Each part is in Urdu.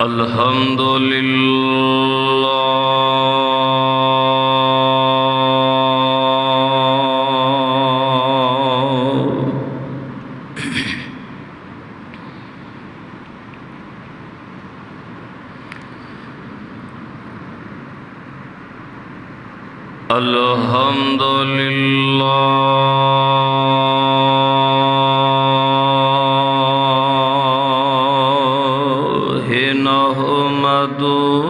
الحمد لله الحمد لله نحمده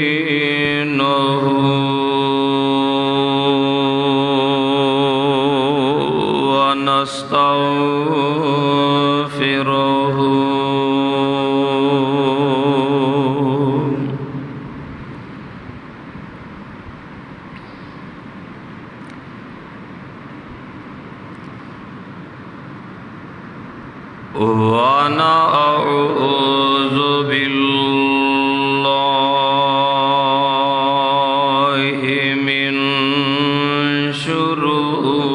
ونستعينه ونستغفره ونعوذ بالله من شرور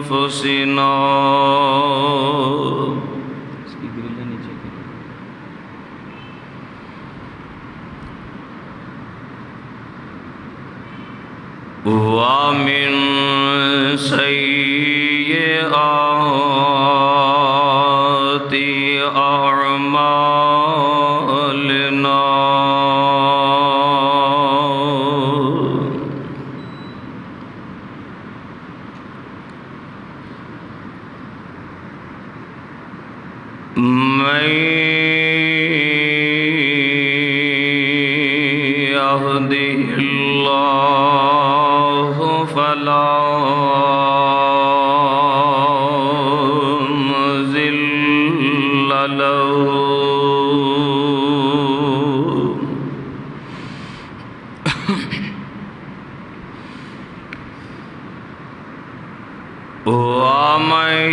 أنفسنا ومن سيئات أعمالنا من يهده الله فلا مضل له ومن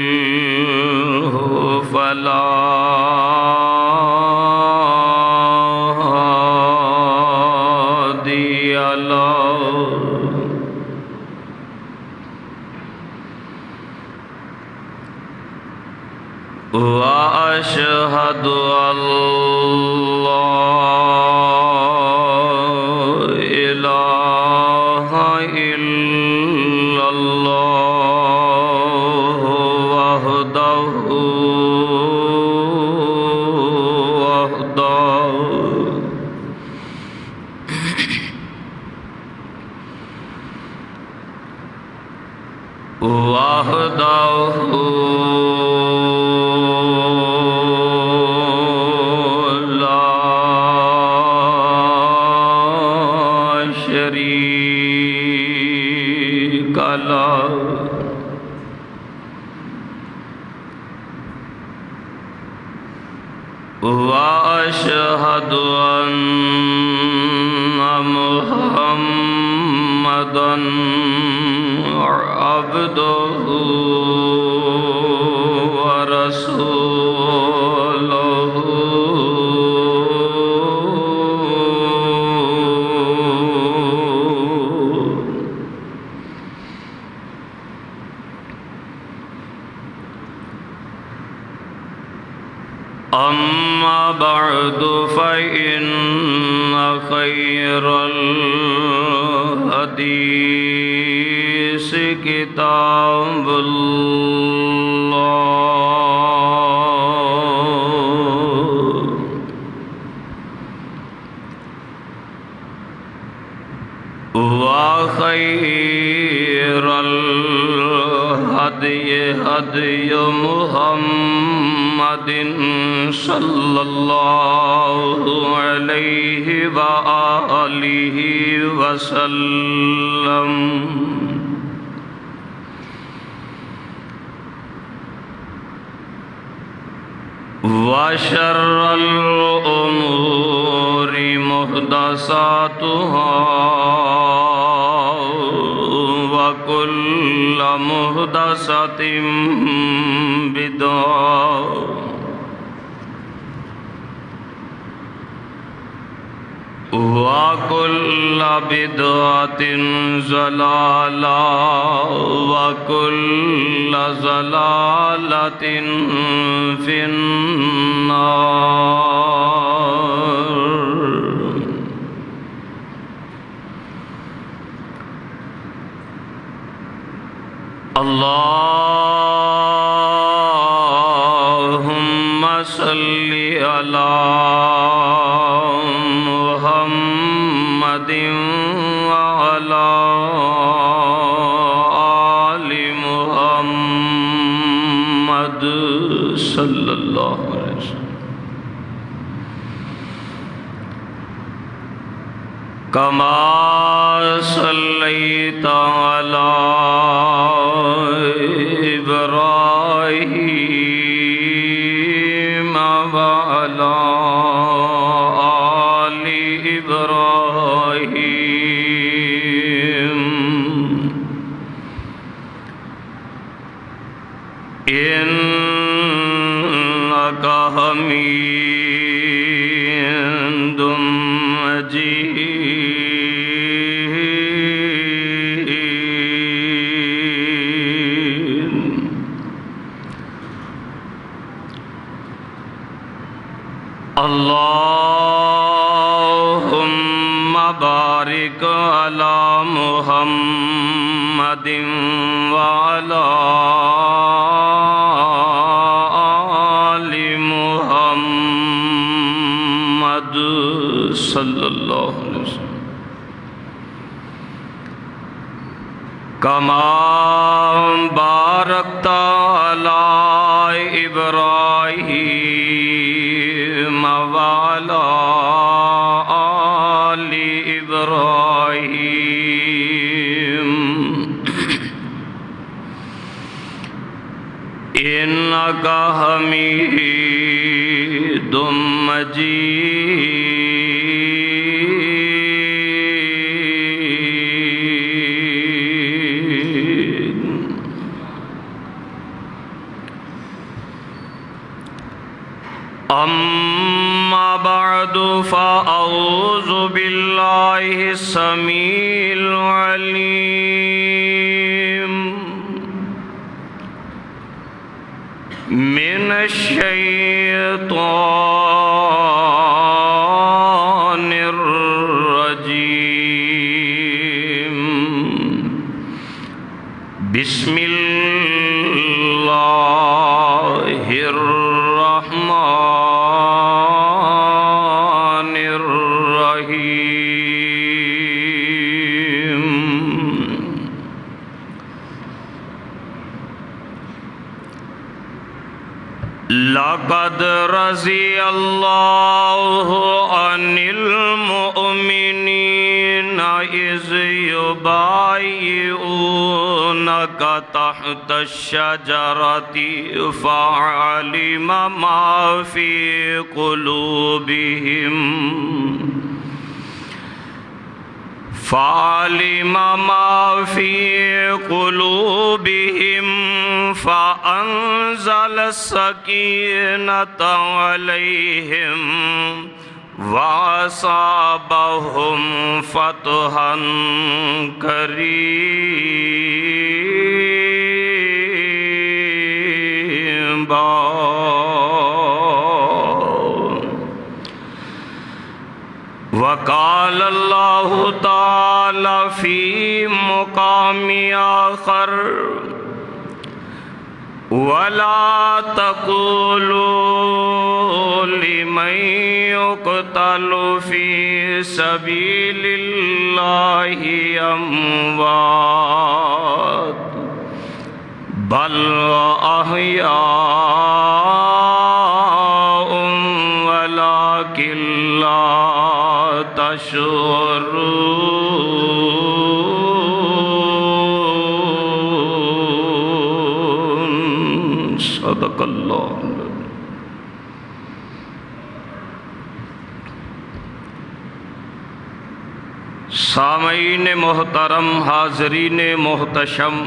يضلله فلا هادي له وأشهد أن لا إله إلا الله وحده لا شريك له وأشهد أن محمدًا عبده ورسوله أما بعد فإن خير الحديث كتاب الله وخير الهدي هدي محمد صلى الله عليه وآله وسلم وشر الأمور محدثاتها وكل محدثة بدعة وكل بدعة ضلالة وكل ضلالة في النار. اللهم صل على محمد وعلى آل محمد صلی اللہ علیہ وسلم كما صليت على إبراهيم وعلى آل إبراهيم إنك حميد مجيد. اللهم بارك على محمد وعلى آل محمد صلی اللہ علیہ وسلم كما باركت على إبراهيم وعلى آل إبراهيم إنك حميد مجيد. أما بعد فأعوذ بالله السميع العليم من الشيطان الرجيم. بسم الله الرحمن الرحيم. لقد رضي الله عن المؤمنين إذ يبايعونك تحت الشجرة فعلم ما في قلوبهم فأنزل السكينة عليهم وأصابهم فتحا قريبا. وقال الله تعالى في مقام آخر ولا تقولوا لمن يقتل في سبيل الله أموات بل أحياء ولكن لا تشعرون. صدق اللہ. سامعین محترم، حاضرین محتشم،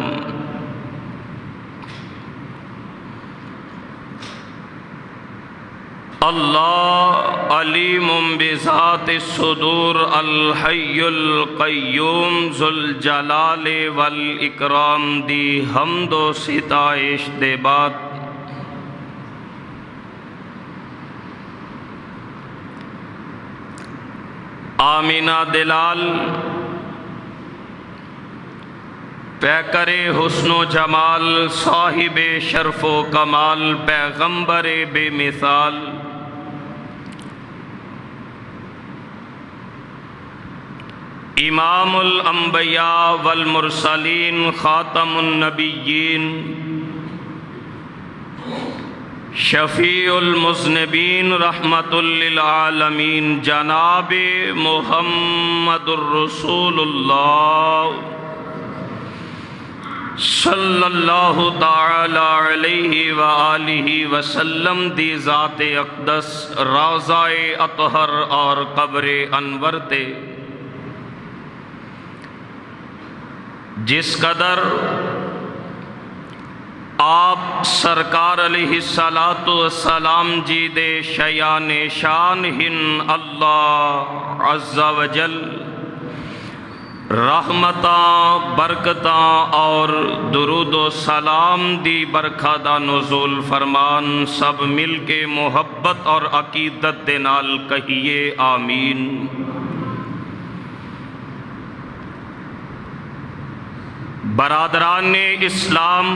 اللہ علیم بذات الصدور، الحی القیوم، ذو الجلال والاکرام دی حمد و ستائش دے بعد آمینہ دلال پیکر حسن و جمال، صاحب شرف و کمال، پیغمبر بے مثال، امام الانبیاء والمرسلین، خاتم النبیین، شفیع المذنبین، رحمت للعالمین، جناب محمد الرسول اللہ صلی اللہ تعالی علیہ وآلہ وسلم دی ذات اقدس، روضہ اطہر اور قبر انور تے جس قدر آپ سرکار علیہ السلام جی دے شیان شان ہن اللہ عز و جل رحمتاں، برکتاں اور درود و سلام دی برکھا دا نزول فرمان، سب مل کے محبت اور عقیدت دے نال کہیے آمین۔ برادران اسلام،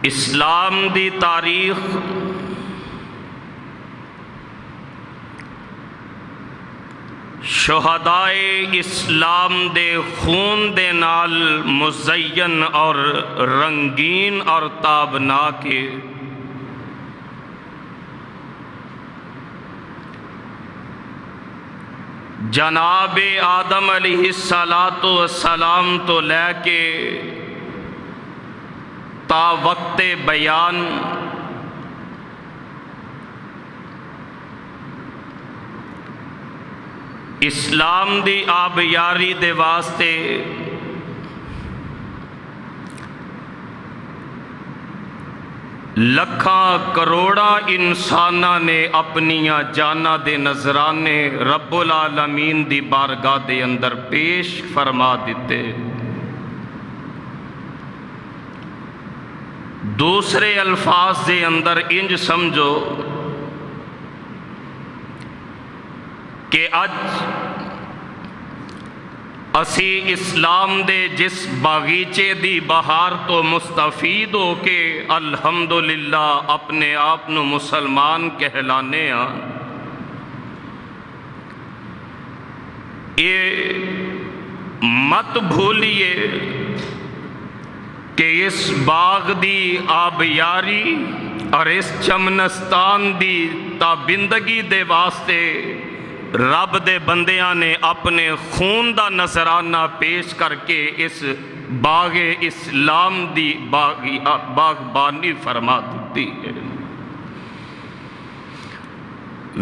اسلام دی تاریخ شہدائے اسلام دے خون دے نال مزین اور رنگین اور تابناک ہے۔ جناب آدم علیہ السلام تو لے کے تا وقت بیان اسلام دی آبیاری دے واسطے لکھاں کروڑا انساناں نے اپنیاں جاناں دے نذرانے رب العالمین دی بارگاہ دے اندر پیش فرما دیتے۔ دوسرے الفاظ دے اندر انج سمجھو کہ اج اسی اسلام دے جس باغیچے دی بہار تو مستفید ہو کے الحمدللہ اپنے آپ نو مسلمان کہلانے ہاں، یہ مت بھولیے کہ اس باغ دی آبیاری اور اس چمنستان دی تابندگی دے واسطے رب دے بندیاں نے اپنے خون دا نذرانہ پیش کر کے اس باغ اسلام دی باغبانی فرما دیتی ہے۔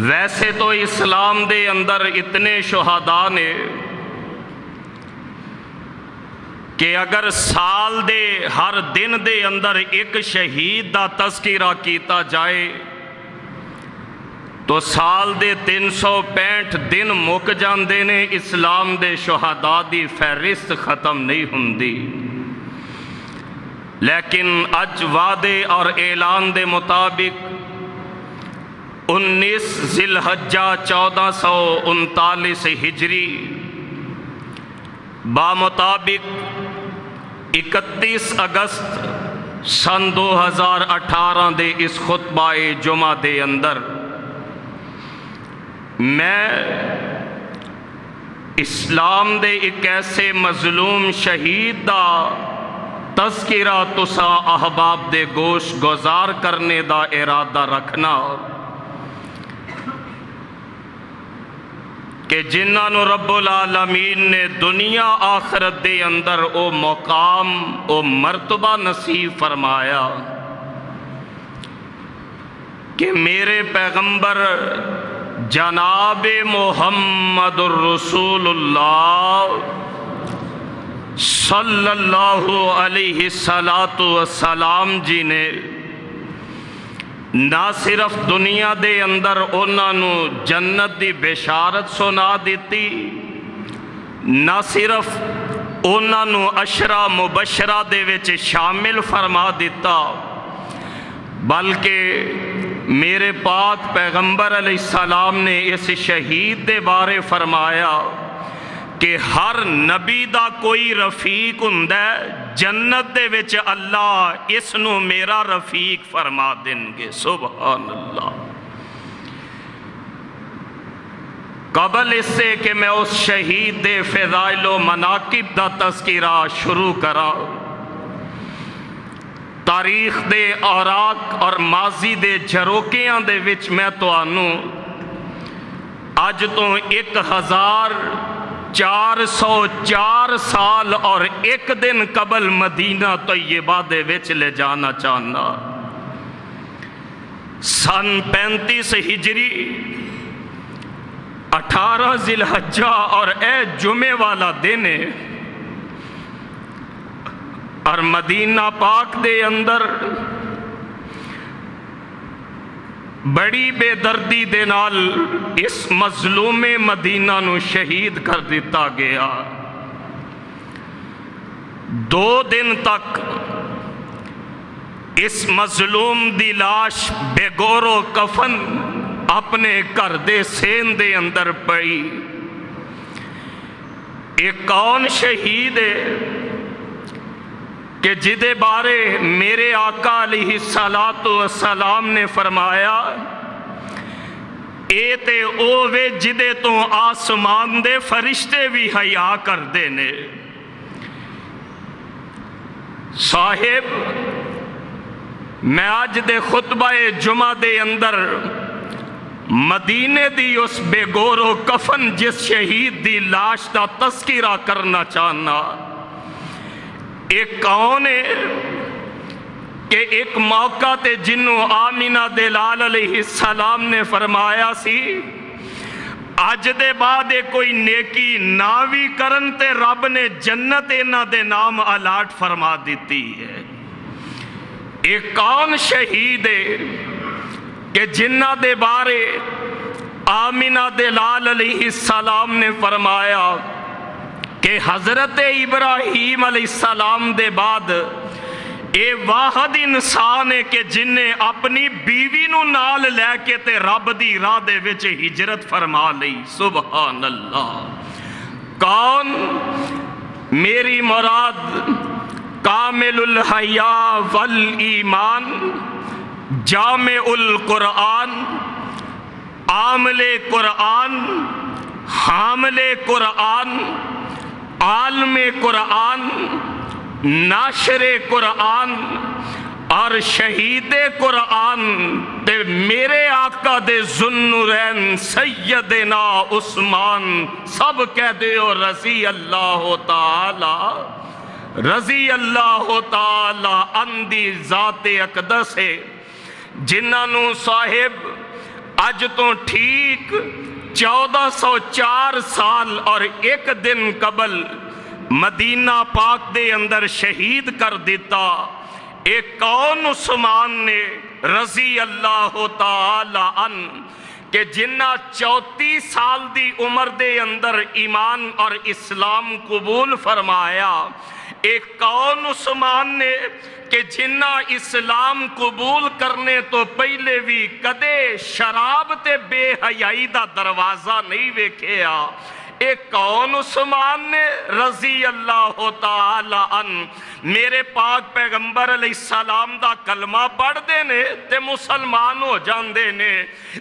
ویسے تو اسلام دے اندر اتنے شہداء نے کہ اگر سال دے ہر دن دے اندر ایک شہید دا تذکرہ کیتا جائے تو سال دے 365 دن مک جاندے نے، اسلام دے شہداء دی فہرست ختم نہیں ہوندی۔ لیکن اج وعدے اور اعلان دے مطابق 19 ذی الحجہ 1439 ہجری بامطابق 31 اگست سن 2018 دے اس خطبہ جمعہ دے اندر میں اسلام دے ایک ایسے مظلوم شہید دا تذکرہ تسا احباب دے گوش گزار کرنے دا ارادہ رکھنا کہ جنہاں نو رب العالمین نے دنیا آخرت دے اندر او مقام او مرتبہ نصیب فرمایا، کہ میرے پیغمبر جناب محمد الرسول اللہ صلی اللہ علیہ السلام جی نے نہ صرف دنیا دے اندر انہاں نو جنت دی بشارت سنا دیتی، نہ صرف انہاں نو عشرہ مبشرہ دے وچ شامل فرما دیتا، بلکہ میرے پاک پیغمبر علیہ السلام نے اس شہید دے بارے فرمایا کہ ہر نبی دا کوئی رفیق ہوندا ہے، جنت دے وچ اللہ اس نو میرا رفیق فرما دیں گے۔ سبحان اللہ۔ قبل اس سے کہ میں اس شہید دے فضائل و مناقب دا تذکرہ شروع کرا، تاریخ دے اوراق اور ماضی دے جھروکیاں دے وچ میں تانوں اج تو 1404 سال اور ایک دن قبل مدینہ طیبہ دے وچ لے جانا چاہنا۔ سن 35 ہجری 18 ذی الحجہ اور اے جمعے والا دن ہے، اور مدینہ پاک دے اندر بڑی بے دردی دے نال اس مظلوم مدینہ نو شہید کر دیتا گیا۔ 2 دن تک اس مظلوم دی لاش بے گور و کفن اپنے گھر دے سین دے اندر پئی۔ ایک کون شہید ہے کہ جدے بارے میرے آقا علیہ السلام نے فرمایا اے تے او وے جدے تو آسمان دے فرشتے بھی حیا کر دینے۔ صاحب، میں آج دے خطبہ جمعہ دے اندر مدینے دی اس بے گور و کفن جس شہید دی لاش دا تذکرہ کرنا چاہنا۔ ایک کون ہے کہ ایک موقع تے جنوں آمینہ دلال علیہ السلام نے فرمایا سی اج دے بعد کوئی نیکی نہ بھی کرن تے رب نے جنت انہاں دے نام الاٹ فرما دیتی ہے۔ ایک کون شہید ہے کہ جنہ دے بارے آمینہ دلال علیہ السلام نے فرمایا کہ حضرت ابراہیم علیہ السلام دے بعد اے واحد انسان ہے کہ جن نے اپنی بیوی نو نال لے کے تے رب دی راہ دے وچ ہجرت فرما لئی۔ سبحان اللہ۔ کون؟ میری مراد کامل الحیاء والایمان، جامع القرآن، عامل قرآن، حامل قرآن، عالم قرآن، ناشر قرآن اور شہید قرآن تے میرے آقا دے ذوالنورین سیدنا عثمان، سب کہہ دیو رضی اللہ تعالی، رضی اللہ تعالی اندی ذات اقدس ہے، جنہاں نو صاحب اج تو ٹھیک 1404 سال اور ایک دن قبل مدینہ پاک دے اندر شہید کر دیتا۔ ایک کون عثمان نے رضی اللہ تعالی عنہ کہ جنہ 34 سال دی عمر دے اندر ایمان اور اسلام قبول فرمایا۔ ایک کون عثمان نے کہ جنہ اسلام قبول کرنے تو پہلے بھی کدے شراب تے بے حیائی دا دروازہ نہیں ویکھیا۔ ایک کون عثمان نے رضی اللہ تعالی عنہ میرے پاک پیغمبر علیہ السلام دا کلمہ پڑھ دینے تے مسلمان ہو جان دینے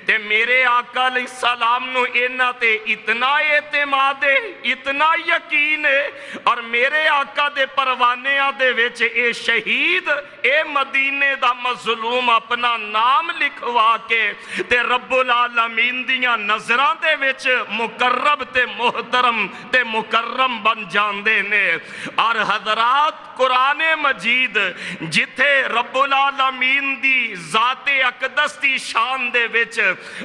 تے میرے آقا علیہ السلام نو اینا تے اتنا اعتماد ہے، اتنا یقین ہے، اور میرے آقا دے پروانیاں دے وچ اے شہید اے مدینے دا مظلوم اپنا نام لکھوا کے تے رب العالمین دیاں نظراں دے وچ مقرب تے محترم تے مکرم بن جاندے نے۔ اور حضرات قرآن مجید جتھے رب العالمین دی ذات اقدس دی شان دے وچ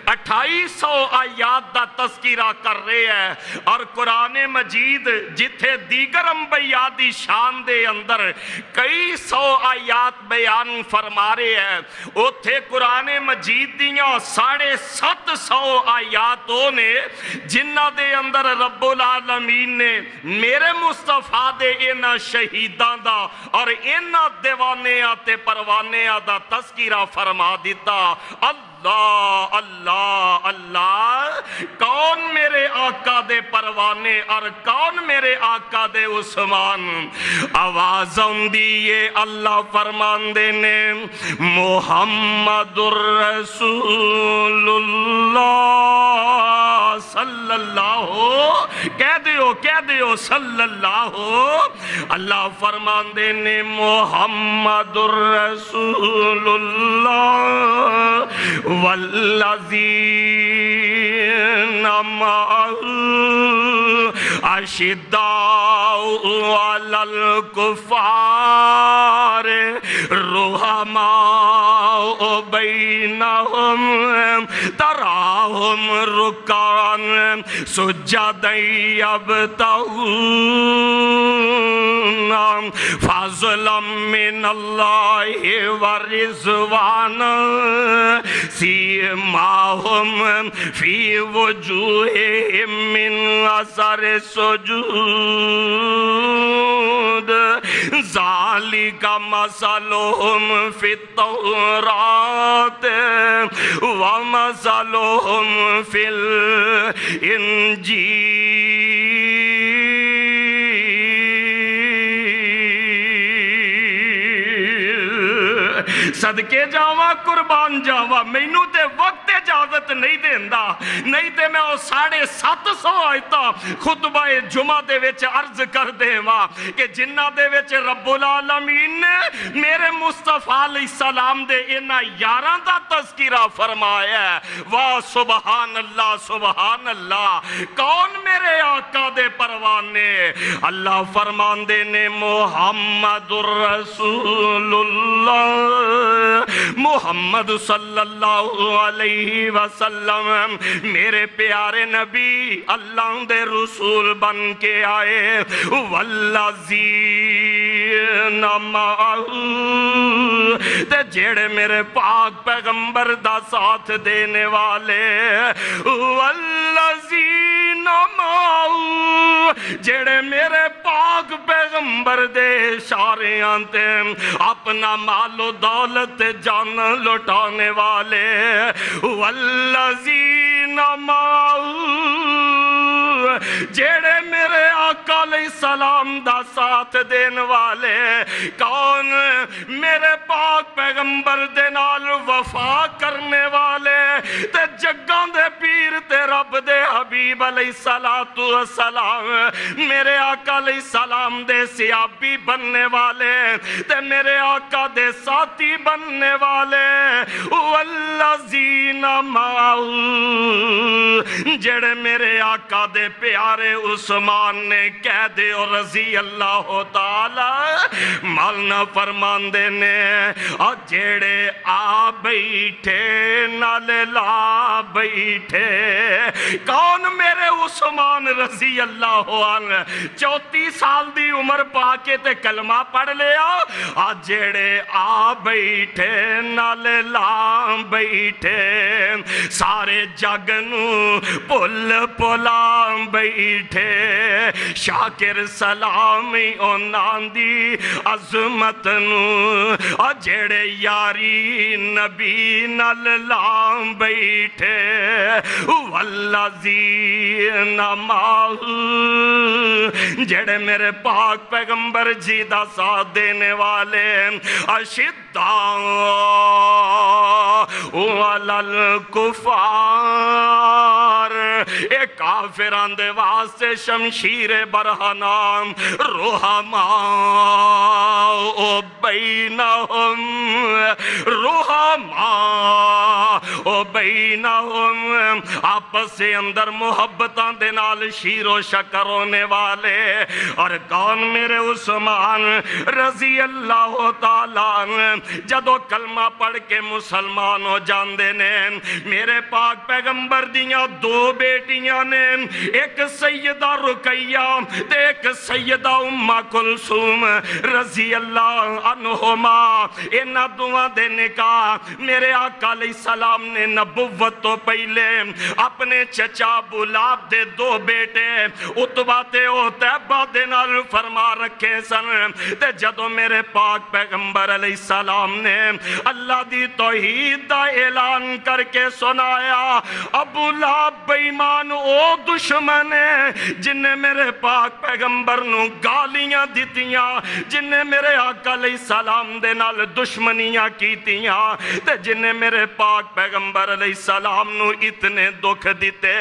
2800 آیات دا تذکرہ کر رہے ہیں، اور قرآن مجید جتھے دیگر انبیاء دی شان دے اندر کئی سو آیات بیان فرما رہے ہیں، اوتھے قرآن مجید دیاں 750 آیاتوں نے جنہ دے اندر رب العالمین نے میرے مصطفیٰ دے انہاں شہیداں دا اور انہاں دیوانیاں تے پروانیاں دا تذکرہ فرما دیتا۔ اللہ اللہ اللہ، کون میرے آقا دے پروانے اور کون میرے آقا دے عثمان؟ آواز آندی یہ اللہ فرمان دینے محمد الرسول اللہ صلی اللہ، کہہ دیو صلی اللہ۔ اللہ فرمان دینے محمد الرسول اللہ والذین معه اشداء علی الکفار رحماء بینہم تراہم رکعا سجدا یبتغون فضلا من اللہ ورضوانا سیماہم فی وجوہہم من اثر السجود ذالک مثلہم فی التوراۃ ومثلہم فی الانجیل۔ صدقے جاواں قربان جاواں، مینوں تے وقت اجازت نہیں دیندا، نہیں تے میں او 750 آیتاں خطبہ جمعہ دے وچ عرض کر دیواں کہ جنہ دے وچ رب العالمین نے میرے مصطفیٰ علیہ السلام دے انہاں یاراں دا تذکرہ فرمایا ہے۔ واہ سبحان اللہ سبحان اللہ، کون میرے آقا دے پروانے؟ اللہ فرمان دینے محمد الرسول اللہ، محمد صلی اللہ علیہ وسلم میرے پیارے نبی اللہ دے رسول بن کے آئے۔ والذین معه، تے جڑے میرے پاک پیغمبر دا ساتھ دینے والے، والذین معه، جڑے میرے پاک پیغمبر دے اشاریاں تے اپنا مال و دولت جان لٹانے والے، والذین معه، جڑے میرے آقا علیہ السلام دا ساتھ دین والے، کون؟ میرے پاک پیغمبر دے نال وفا کرنے والے، تے جگاں دے پیر تے رب دے حبیب علیہ السلام، میرے آقا علیہ السلام دے صحابی بننے والے، تے میرے آقا دے ساتھی بننے والے، والذین معه، جڑے میرے آقا دے پیارے عثمان نے کہہ دے اور رضی اللہ تعالی مالنا فرمان دینے، اور جڑے آ بیٹھے نال لا بیٹھے، کون میرے عثمان رضی اللہ عنہ 34 سال دی عمر پا کے تے کلمہ پڑھ لیا، اور جڑے آ بیٹھے نال لا بیٹھے، سارے جگ نو پل پلا بیٹھے، شاکر سلامی انہاں دی عظمت نو، اور جڑے یاری نبی نال لا بیٹھے، والذین معه، جڑے میرے پاک پیغمبر جی دا ساتھ دینے والے، اشداء علی الکفار، اے کافران دے واسطے شمشیر برہنام، رحماء بینہم، رحماء بینہم آپس سے اندر محبتاں دے نال شیر و شکر ہونے والے. اور کون؟ میرے عثمان رضی اللہ تعالیٰ جدو کلمہ پڑھ کے مسلمان ہو جاندے نے. میرے پاک پیغمبر دیاں دو بیٹیاں نے، ایک سیدہ رقیہ تے ایک سیدہ ام کلثوم رضی اللہ عنہما. انہاں دوواں دے نکاح میرے آقا علیہ السلام نے نبوت تو پہلے اپنے چچا ابو لہب دے دو بیٹے عتبہ تے عتیبہ دے نال فرما رکھے سن. تے جدو میرے پاک پیغمبر علیہ السلام نے اللہ دی توحید دا اعلان کر کے سنایا، ابو لہب بے ایمان او دشمن ہے جن نے میرے پاک پیغمبر نو گالیاں دیتیاں، جن نے میرے آقا علیہ السلام دے نال دشمنیاں کیتیاں، تے جن نے میرے پاک پیغمبر علیہ السلام نو اتنے دکھ دیتے.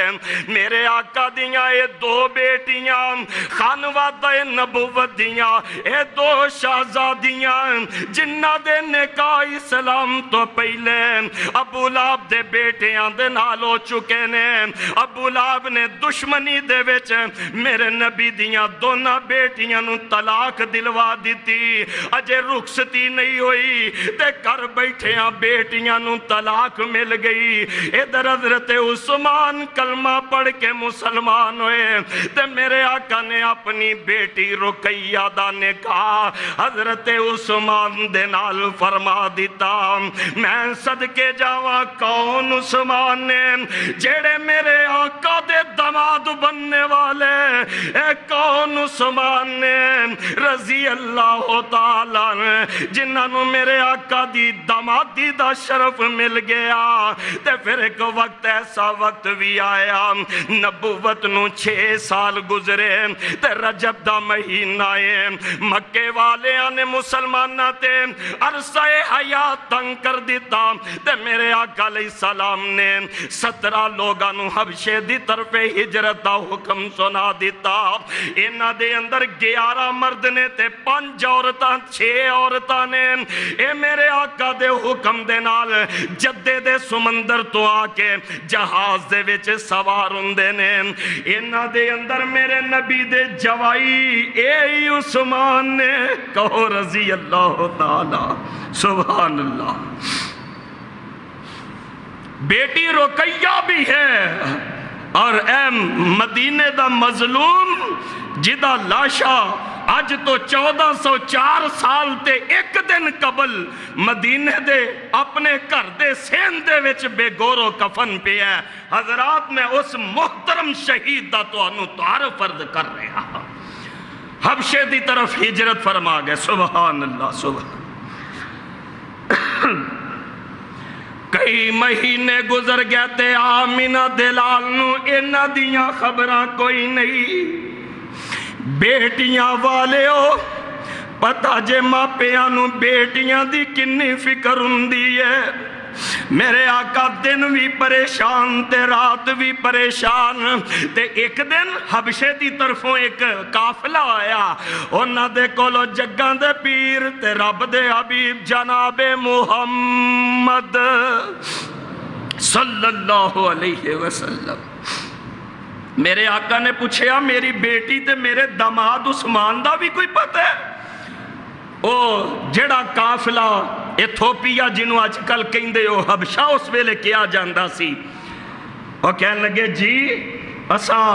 میرے آقا دیاں اے دو بیٹیاں خانوادہ نبوت دیاں اے دو شہزادیاں جنہ دے نکاح اسلام تو پہلے ابو لہب دے بیٹیاں دے نال ہو چکے نے. ابو لہب نے دشمنی دے وچ میرے نبی دیاں دونوں بیٹیاں نو طلاق دلوا دیتی. اجے رخصتی نہیں ہوئی تے کر بیٹھیاں بیٹیاں نو طلاق مل گئی. ادھر حضرت عثمان کلمہ پڑھ کے مسلمان ہوئے تے میرے آقا نے اپنی بیٹی رقیہ دا نکاح حضرت عثمان دے نال فرما دیتا. میں صدقے جاواں کون عثمان نے جیڑے میرے آقا دے داماد بننے والے، اے کون عثمان نے رضی اللہ تعالیٰ جنہاں نو میرے آقا دی دامادی دا شرف مل گیا. تے پھر ایک وقت ایسا وقت بھی آیا نبوت نو 6 سال گزرے تے رجب دا مہینہ ہے. مکے والیاں نے مسلماناں تے عرصہ حیات تنگ کر دیتا تے میرے آقا علیہ السلام نے 17 لوگاں نو حبشے دی طرف ہجرت دا حکم سنا دیتا. انہاں دے اندر 11 مرد نے تے 5 عورتاں 6 عورتاں نے. اے میرے آقا دے حکم دے نال جدے دے سمندر تو آ کے جہاز دے وچ سوار ہوندے نے. انہاں دے اندر میرے نبی دے جوائی اے عثمان نے. کہو رضی اللہ تعالی سبحان اللہ. بیٹی رقیہ بھی ہے اور اے مدینے دا مظلوم جدا لاشا اج تو 1404 سال تے ایک دن قبل مدینے دے اپنے گھر دے سین دے وچ بے گورو کفن پہ ہے. حضرات میں اس محترم شہید دا تو انو تعارف فرض کر رہا ہوں. حبشے دی طرف ہجرت فرما گئے. سبحان اللہ سبحان. کئی مہینے گزر گئے تے آمینہ دلال نو انہاں دیاں خبراں کوئی نہیں. بیٹیاں والے ہو پتہ جے ماپیاں نو بیٹیاں دی کنی فکر ہوندی ہے. میرے آقا دن بھی پریشان تے رات بھی پریشان. تے ایک دن حبشے دی طرفوں ایک قافلہ آیا. انہاں دے کولو جگاں دے پیر تے رب دے حبیب جناب محمد صلی اللہ علیہ وسلم. میرے آقا نے پوچھیا میری بیٹی تے میرے داماد عثمان دا بھی کوئی پتہ ہے؟ او جڑا قافلہ ایتھوپیا جنوں آج کل کہندے ہو حبشہ اس ویلے کیا جاندا سی. وہ کہنے لگے جی اساں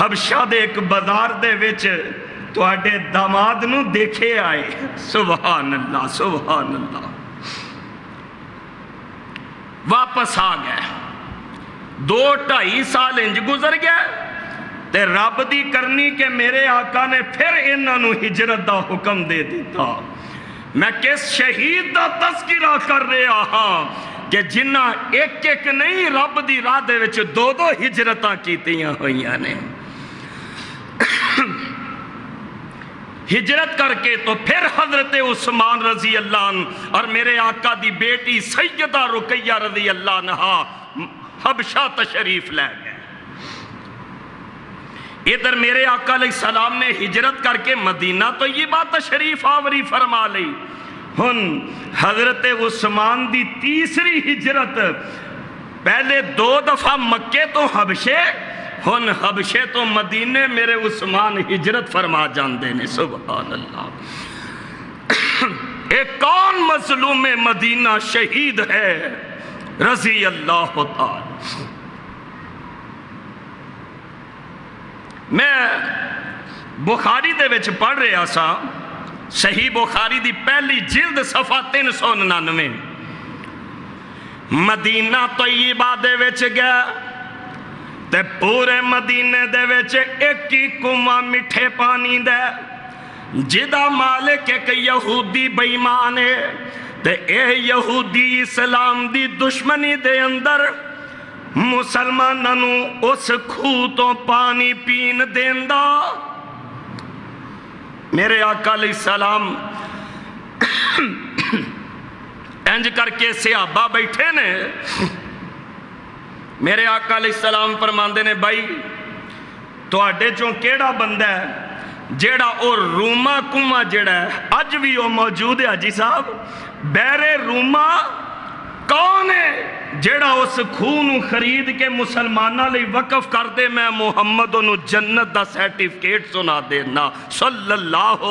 حبشہ دے ایک بازار دے وچ تواڈے داماد نو دیکھے آئے. سبحان اللہ سبحان اللہ. واپس آ گئے. 2-2.5 سال انج گزر گئے تے رب دی کرنی کہ میرے آقا نے پھر انہاں نو ہجرت دا حکم دے دیتا. میں کس شہید دا تذکرہ کر رہا ہاں کہ جنہ ایک ایک نہیں رب دی راہ دے وچ 2 ہجرتاں کیتیاں ہوئیاں نے. ہجرت کر کے تو پھر حضرت عثمان رضی اللہ عنہ اور میرے آقا دی بیٹی سیدہ رقیہ رضی اللہ عنہا حبشہ تشریف لے گئے. ادھر میرے آقا علیہ السلام نے ہجرت کر کے مدینہ تو یہ بات تشریف آوری فرما لی. ہن حضرت عثمان دی تیسری ہجرت پہلے 2 دفعہ مکے تو حبشے، ہن حبشے تو مدینے میرے عثمان ہجرت فرما جاندے نے، سبحان اللہ۔ ایک کون مظلوم مدینہ شہید ہے رضی اللہ تعالی۔ میں بخاری دے وچ پڑھ رہا سا، صحیح بخاری دی پہلی جلد صفحہ 399، مدینہ طیبہ دے وچ گیا تے پورے مدینے دے وچ ایک ہی کنواں میٹھے پانی دے، جدا مالک ایک یہودی بے ایمان ہے تے اے یہودی اسلام دی دشمنی دے اندر مسلمانوں نو اس کھوہ تو پانی پین دیندا۔ میرے آقا علیہ السلام انج کر کے صحابہ بیٹھے نے، میرے آقا علیہ السلام فرماندے نے بھائی تواڈے چوں کیڑا بندہ ہے جیڑا او روما کنواں جیڑا ہے اج بھی وہ موجود ہے؟ حاجی صاحب بحر روما کون ہے جیڑا اس کھوہ نو خرید کے مسلماناں لئی وقف کر دے؟ میں محمد انہوں جنت دا سرٹیفکیٹ سنا دینا، صلی اللہ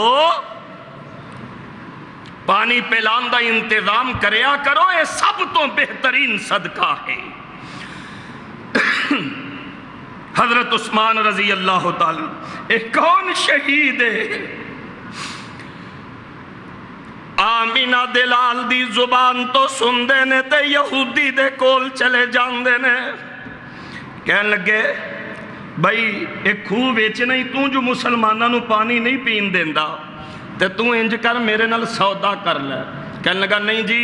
پانی پلان دا انتظام کریا کرو، اے سب تو بہترین صدقہ ہے۔ حضرت عثمان رضی اللہ تعالی ایک کون شہید ہے؟ آمینہ دلال دی زبان تو سن دے نے تے یہودی دے کول چلے جان دے نے، کہنے لگے بھائی ایک کھوہ ویچنا ہی تو جو مسلمانوں نو پانی نہیں پین دیندا تے تو انج کر میرے نال سودا کر لے۔ کہنے لگا نہیں جی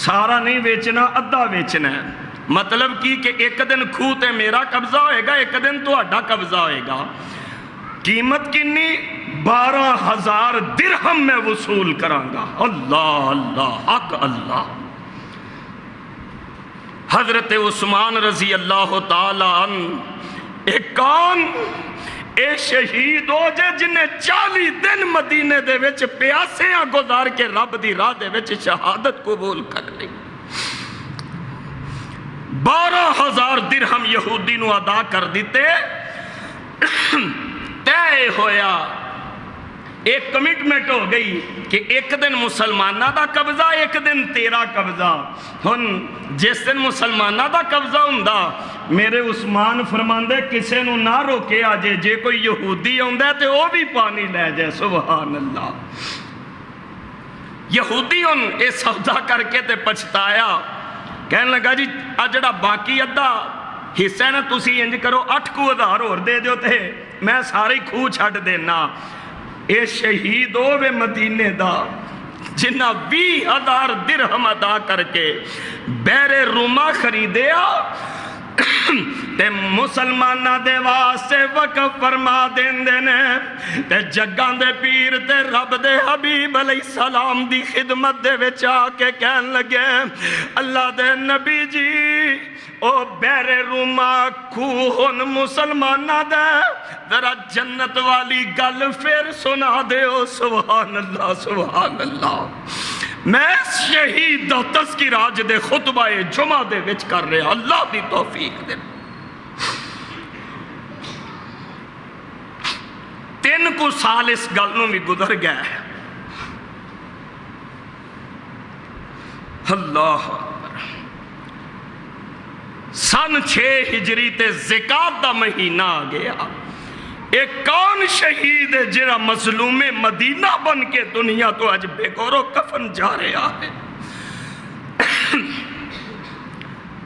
سارا نہیں ویچنا، ادھا ویچنا ہے۔ مطلب کی کہ ایک دن کھوہ تے میرا قبضہ ہوئے گا، ایک دن تو اڈا قبضہ ہوئے گا۔ قیمت کنی 12,000 درہم میں وصول کرانگا۔ اللہ اللہ حق اللہ۔ حضرت عثمان رضی اللہ تعالیٰ عنہ ایک کون اے شہید ہو جے جنہیں 40 دن مدینے دے وچ پیاسیاں گزار کے رب دی راہ دے وچ شہادت قبول کر لی۔ 12,000 درہم یہودی نو ادا کر دیتے، طے ہویا ایک کمٹمنٹ ہو گئی کہ ایک دن مسلمانہ دا قبضہ ایک دن تیرا قبضہ۔ ہن جس دن مسلمانہ دا قبضہ ہوندا میرے عثمان فرماندے کسے نو نہ روکے آجے، جے کوئی یہودی ہوندہ ہے تے وہ بھی پانی لے جائے، سبحان اللہ۔ یہودی ان اے سودا کر کے تے پچھتایا، کہنے لگا جی اجڑا باقی ادھا حصہ نا تسی انج کرو 8 کو 1000 اور دے دیو تے میں ساری کھوہ چھٹ دینا۔ اے شہید ہوئے مدینے دا جنہ 20,000 درہم ادا کر کے بحر روما خریدیا تے مسلمانہ دے واسطے وقف فرما دین دینے تے جگان دے پیر تے رب دے حبیب علیہ السلام دی خدمت دے وچا کے کہن لگے اللہ دے نبی جی او بحر روما کھوہن مسلمانہ دے ذرا جنت والی گل پھر سنا دے او۔ سبحان اللہ سبحان اللہ۔ میں شہید دا تذکرہ آج دے خطبہ جمعہ دے وچ کر رہا، اللہ دی توفیق دے۔ 3 کو سال اس گلوں میں گزر گیا ہے۔ اللہ سن 6 ہجری تے زکات دا مہینہ آ گیا۔ ایک کون شہید ہے جرا مظلوم مدینہ بن کے دنیا تو آج بے گورو کفن جا رہا ہے۔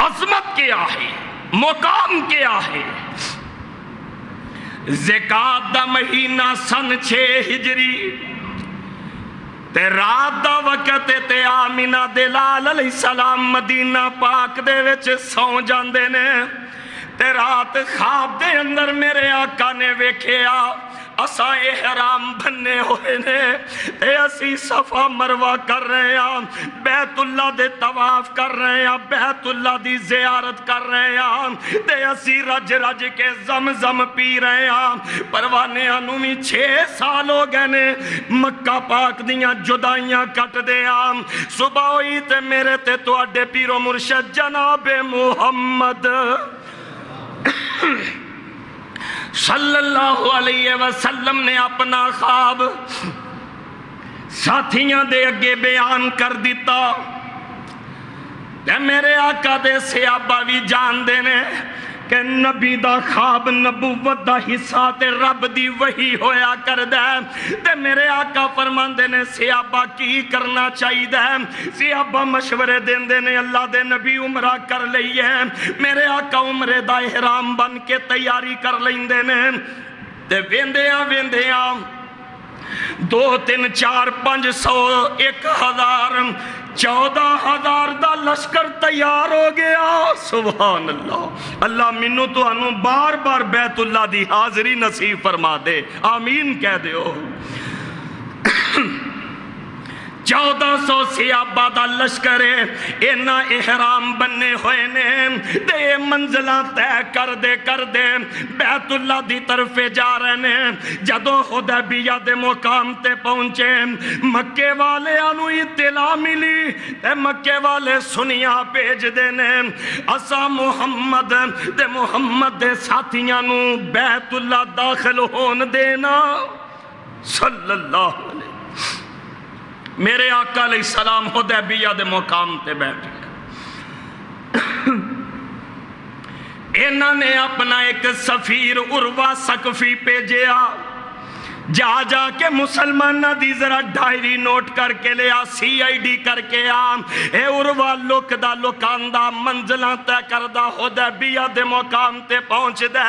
عظمت کیا ہے، مقام کیا ہے۔ زکات دا مہینہ سن 6 ہجری تے رات دا وقت تے آمینہ دلال علیہ السلام مدینہ پاک دے وچ سو جاندے نے تے رات خواب دے اندر میرے آقا نے ویکھیا اساں احرام بننے ہوئے نے تے اسی صفا مروہ کر رہے ہیں، بیت اللہ دے طواف کر رہے ہیں، بیت اللہ دی زیارت کر رہے ہیں تے اسی رج رج کے زمزم پی رہے ہیں۔ پروانے انو بھی 6 سال ہو گئے نے مکہ پاک دیاں جدائیاں کٹ دیا، صبح ہوئی تے میرے تے تو اڈے پیرو مرشد جناب محمد صلی اللہ علیہ وسلم نے اپنا خواب ساتھیاں دے اگے بیان کر دیتا کہ میرے آقا دے صحابہ بھی جان دینے کہ نبی دا خواب نبوت دا حصہ تے رب دی وحی ہویا کر دے تے میرے آقا فرماندے نے صحابہ کی کرنا چاہی دے، صحابہ مشورے دین دے نے اللہ دے نبی عمرہ کر لئیے، میرے آقا عمرے دا احرام بن کے تیاری کر لیں دے نے تے ویندیاں 2 3 4 500 1000 14,000 دا لشکر تیار ہو گیا۔ سبحان اللہ، اللہ منو تو انو بار بار بیت اللہ دی حاضری نصیب فرما دے، آمین کہہ دیو۔ 1400 صحابہ دا لشکر اینا احرام بننے ہوئے نے دے منزلہ طے کر دے بیت اللہ دی طرف جا رہے نے۔ جدوں حدیبیہ دے مقام تے پہنچے مکے والے انو اطلاع ملی تے مکے والے سنیا بھیج دینے اسا محمد دے ساتھیاں نو بیت اللہ داخل ہون دینا صلی اللہ علیہ وسلم۔ میرے آقا علیہ السلام حدیبیہ دے مقام تے بیٹھ گئے، انہوں نے اپنا ایک سفیر عروہ ثقفی بھیجیا، جا کے مسلمانہ دی ذرا ڈائری نوٹ کر کے لیا، CID کر کے اے عروہ لک دا لکاندہ منزلہ تے کردہ حدیبیہ دے مقام تے پہنچ دے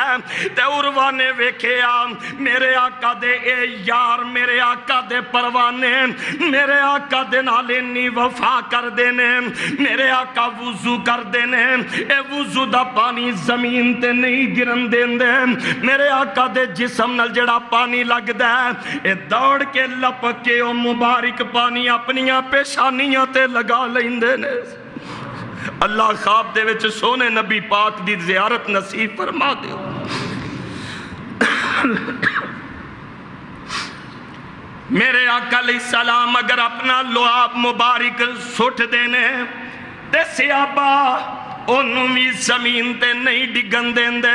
تے عروہ نے ویکھے میرے آقا دے اے یار، میرے آقا دے پروانے، میرے آقا دے نالینی وفا کر دینے، میرے آقا وضو کر دینے، اے وضو دا پانی زمین تے نہیں گرن دین دے، میرے آقا دے جسم نال جڑا پانی لگ دے اے دوڑ کے لپک کے او مبارک پانی اپنیاں پیشانیاں تے لگا لیندے نے۔ اللہ خواب دے وچ سونے نبی پاک دی زیارت نصیب فرما دیو۔ میرے آقا علیہ السلام اگر اپنا لعاب مبارک سٹ دینے تے صحابہ انہوں بھی زمین تے نہیں ڈگن دین دے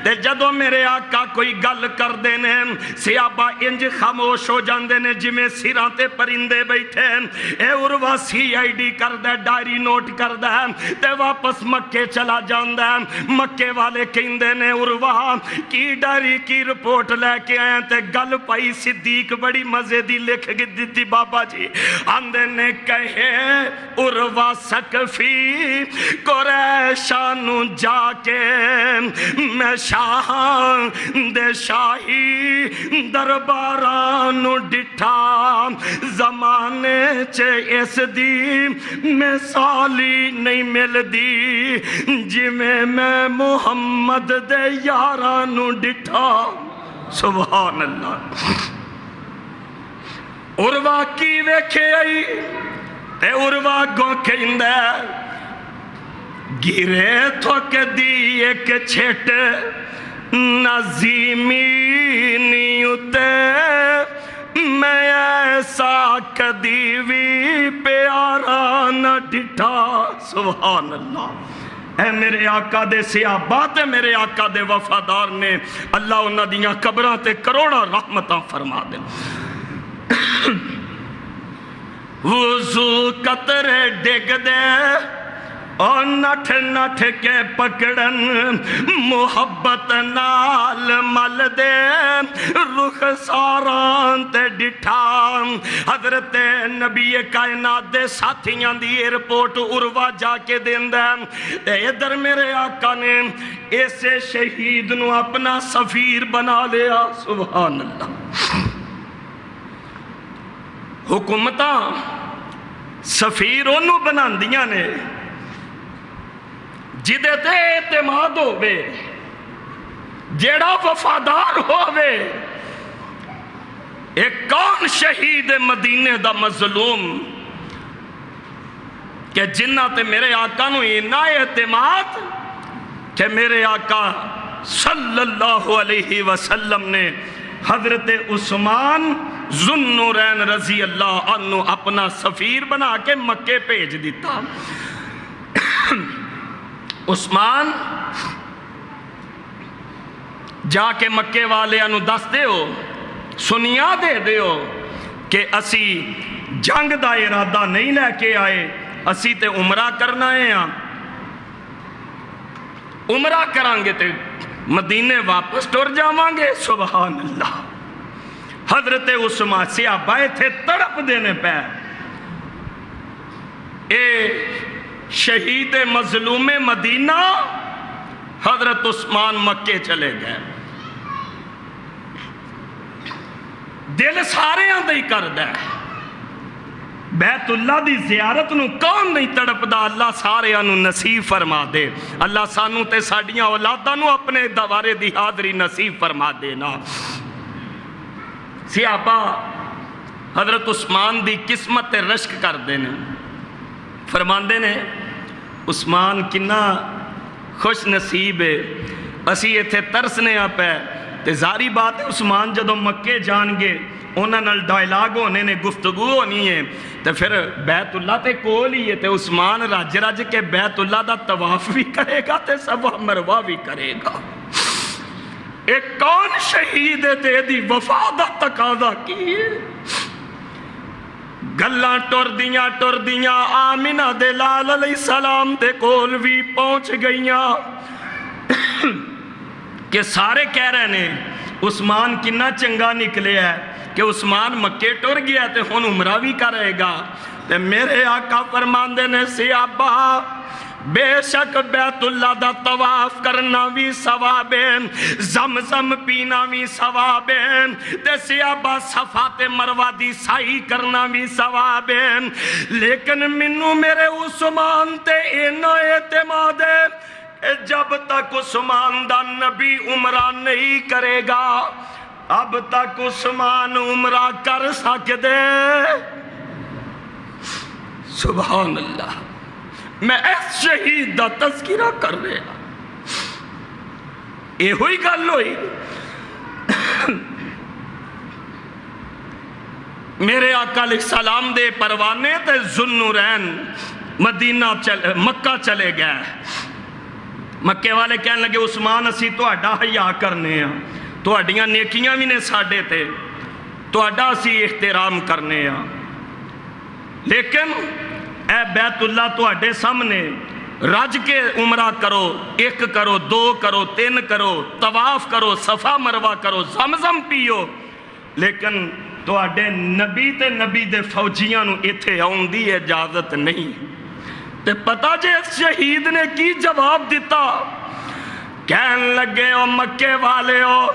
تے جدو میرے آقا کوئی گل کر دینے صحابہ انج خاموش ہو جاندے نے جمیں سیران تے پرندے بیٹھے۔ اے عروہ CID کر دے، ڈائری نوٹ کر دے تے واپس مکے چلا جاندے۔ مکے والے کہندے نے عروہ کی ڈائری کی رپورٹ لے کے آئے تے گل پائی صدیق بڑی مزے دی لکھ دیتی بابا جی، آندے نے کہے عروہ ثقفی قریشانو جا کے میں شاہ دے شاہی دربارانو ڈٹھا، زمانے چے اس دی مثالی نہیں مل دی جی میں محمد دے یارانو ڈٹھا۔ سبحان اللہ۔ عروہ کی ویکھے آئی تے عروہ گو کہندے گرے تھوک دی ایک چھٹ نظیمی نیوتے میں ایسا کدی بھی پیارا نہ ڈٹھا۔ سبحان اللہ۔ اے میرے آقا دے صحابہ تے میرے آقا دے وفادار نے اللہ انہاں دیاں قبراں تے کروڑاں رحمتاں فرما دے۔ وضو قطرے ڈگ دے اور نٹھ نٹھ کے پکڑن محبت نال مل دے رخ ساران تے ڈٹھا۔ حضرت نبی کائنات دے ساتھیاں دی ایئرپورٹ عروہ جا کے دین دے ادھر میرے آقا نے ایسے شہید نو اپنا سفیر بنا لیا۔ سبحان اللہ۔ حکومتاں سفیر انہوں بناندیاں نے جدے تے اعتماد ہوئے، جیڑا وفادار ہوئے، ایک کون شہید مدینے دا مظلوم کہ جنہ تے میرے آقا نو اینا اعتماد کہ میرے آقا صلی اللہ علیہ وسلم نے حضرت عثمان ذوالنورین رضی اللہ عنہ اپنا سفیر بنا کے مکے بھیج دیتا. عثمان جا کے مکے والے انو دس دے ہو، سنیا دے دے ہو کہ اسی جنگ دا ارادہ نہیں لے کے آئے، اسی تے عمرہ کرنا ہے ہاں، عمرہ کرانگے تے مدینے واپس ٹر جاوانگے. سبحان اللہ. حضرت عثمان صحابہ تھے تڑپ دینے پہ، اے شہید مظلوم مدینہ. حضرت عثمان مکے چلے گئے. دل سارے آندے ہی کر دے، بیت اللہ دی زیارت نو کون نہیں تڑپ دا. اللہ سارے آنو نصیب فرما دے. اللہ سانو تے ساڑیاں اولاداں نو اپنے دوارے دی حاضری نصیب فرما دینا. صحابہ حضرت عثمان دی قسمت رشک کر دینے، فرماندے نے عثمان کنا خوش نصیب ہے، اسی ایتھے ترسنے آپ ہے. تے ظاہری بات ہے عثمان جدو مکے جان گے انہاں نال ڈائلاگ ہونے نے، گفتگو ہونی ہے، تے پھر بیت اللہ تے کول ہی ہے. تے عثمان رج رج کے بیت اللہ دا طواف بھی کرے گا تے صفا مروہ بھی کرے گا. ایک کون شہید تے دی وفا دا تقاضا کی. گلاں ٹر دیاں آمنہ دے لال علیہ السلام دے کول بھی پہنچ گئیاں کہ سارے کہہ رہے نے عثمان کنا چنگا نکلے ہے کہ عثمان مکے ٹر گیا تے ہن عمرہ بھی کرے گا. تے میرے آقا فرماندے نے صحابہ بے شک بیت اللہ دا طواف کرنا بھی ثواب ہے، زمزم پینا بھی ثواب ہے، تے صحابہ صفا تے مروہ دی سائی کرنا بھی ثواب ہے. لیکن منو میرے عثمان تے اینا اعتماد ہے جب تک عثمان دا نبی عمرہ نہیں کرے گا اب تک عثمان عمرہ کر سکدے. سبحان اللہ. میں اس شہید دا تذکرہ کر رہا، یہ ہوئی گل ہوئی. میرے آقا علیہ السلام دے پروانے تے ذوالنورین مدینہ مکہ چلے گئے. مکے والے کہنے لگے عثمان اسی تہاڈا حیا کرنے ہیں، تہاڈیاں نیکیاں بھی نے ساڈے تے، تہاڈا اسی احترام کرنے ہیں، لیکن اے بیت اللہ تہاڈے سامنے رج کے عمرہ کرو، ایک کرو، دو کرو، تین کرو، طواف کرو، صفا مروہ کرو، زمزم پیو، لیکن تہاڈے نبی تے نبی دے فوجیاں نو ایتھے آن دی اجازت نہیں. تے پتہ جے اس شہید نے کی جواب دیتا؟ کہن لگے او مکے والے ہو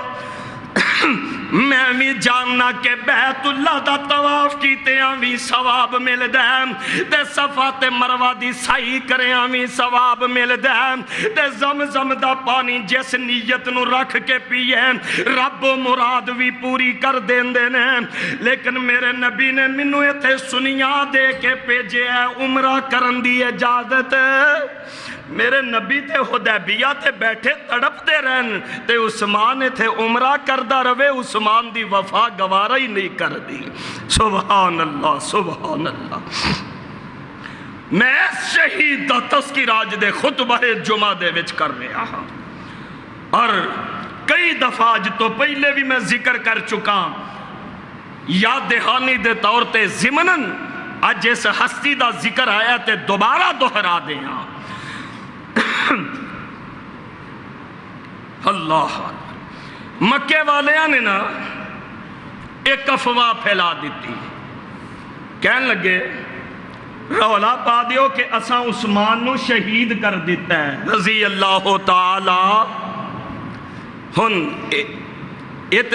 میں بھی جاننا کہ بیت اللہ دا طواف کیتے ہیں بھی ثواب مل دے، تے صفا تے مروہ دی سائی کرے ہیں بھی ثواب مل دے، تے زمزم دا پانی جس نیت نو رکھ کے پیے رب مراد بھی پوری کر دین دینے. لیکن میرے نبی نے منو ایتھے سنیا دے کے پیجے ہے عمرہ کرن دی اجازت. میرے نبی تے حدیبیہ تے بیٹھے تڑپ دے رہن تے عثمان تے عمرہ کردہ روے، عثمان دی وفا گوارہ ہی نہیں کر دی. سبحان اللہ سبحان اللہ. میں اس شہید دا تذکرہ آج دے خطبہ جمعہ دے وچ کر رہا ہاں، اور کئی دفعہ آج تو پہلے بھی میں ذکر کر چکا. یاد دہانی دے طور تے ضمناً آج اس ہستی دا ذکر آیا تے دوبارہ دہرا دے ہاں. اللہ مکے والیاں نے نا ایک افواہ پھیلا دیتی، کہن لگے رولا پا دیو کہ اساں عثمان نو شہید کر دیتا ہے رضی اللہ تعالی. ہن ایت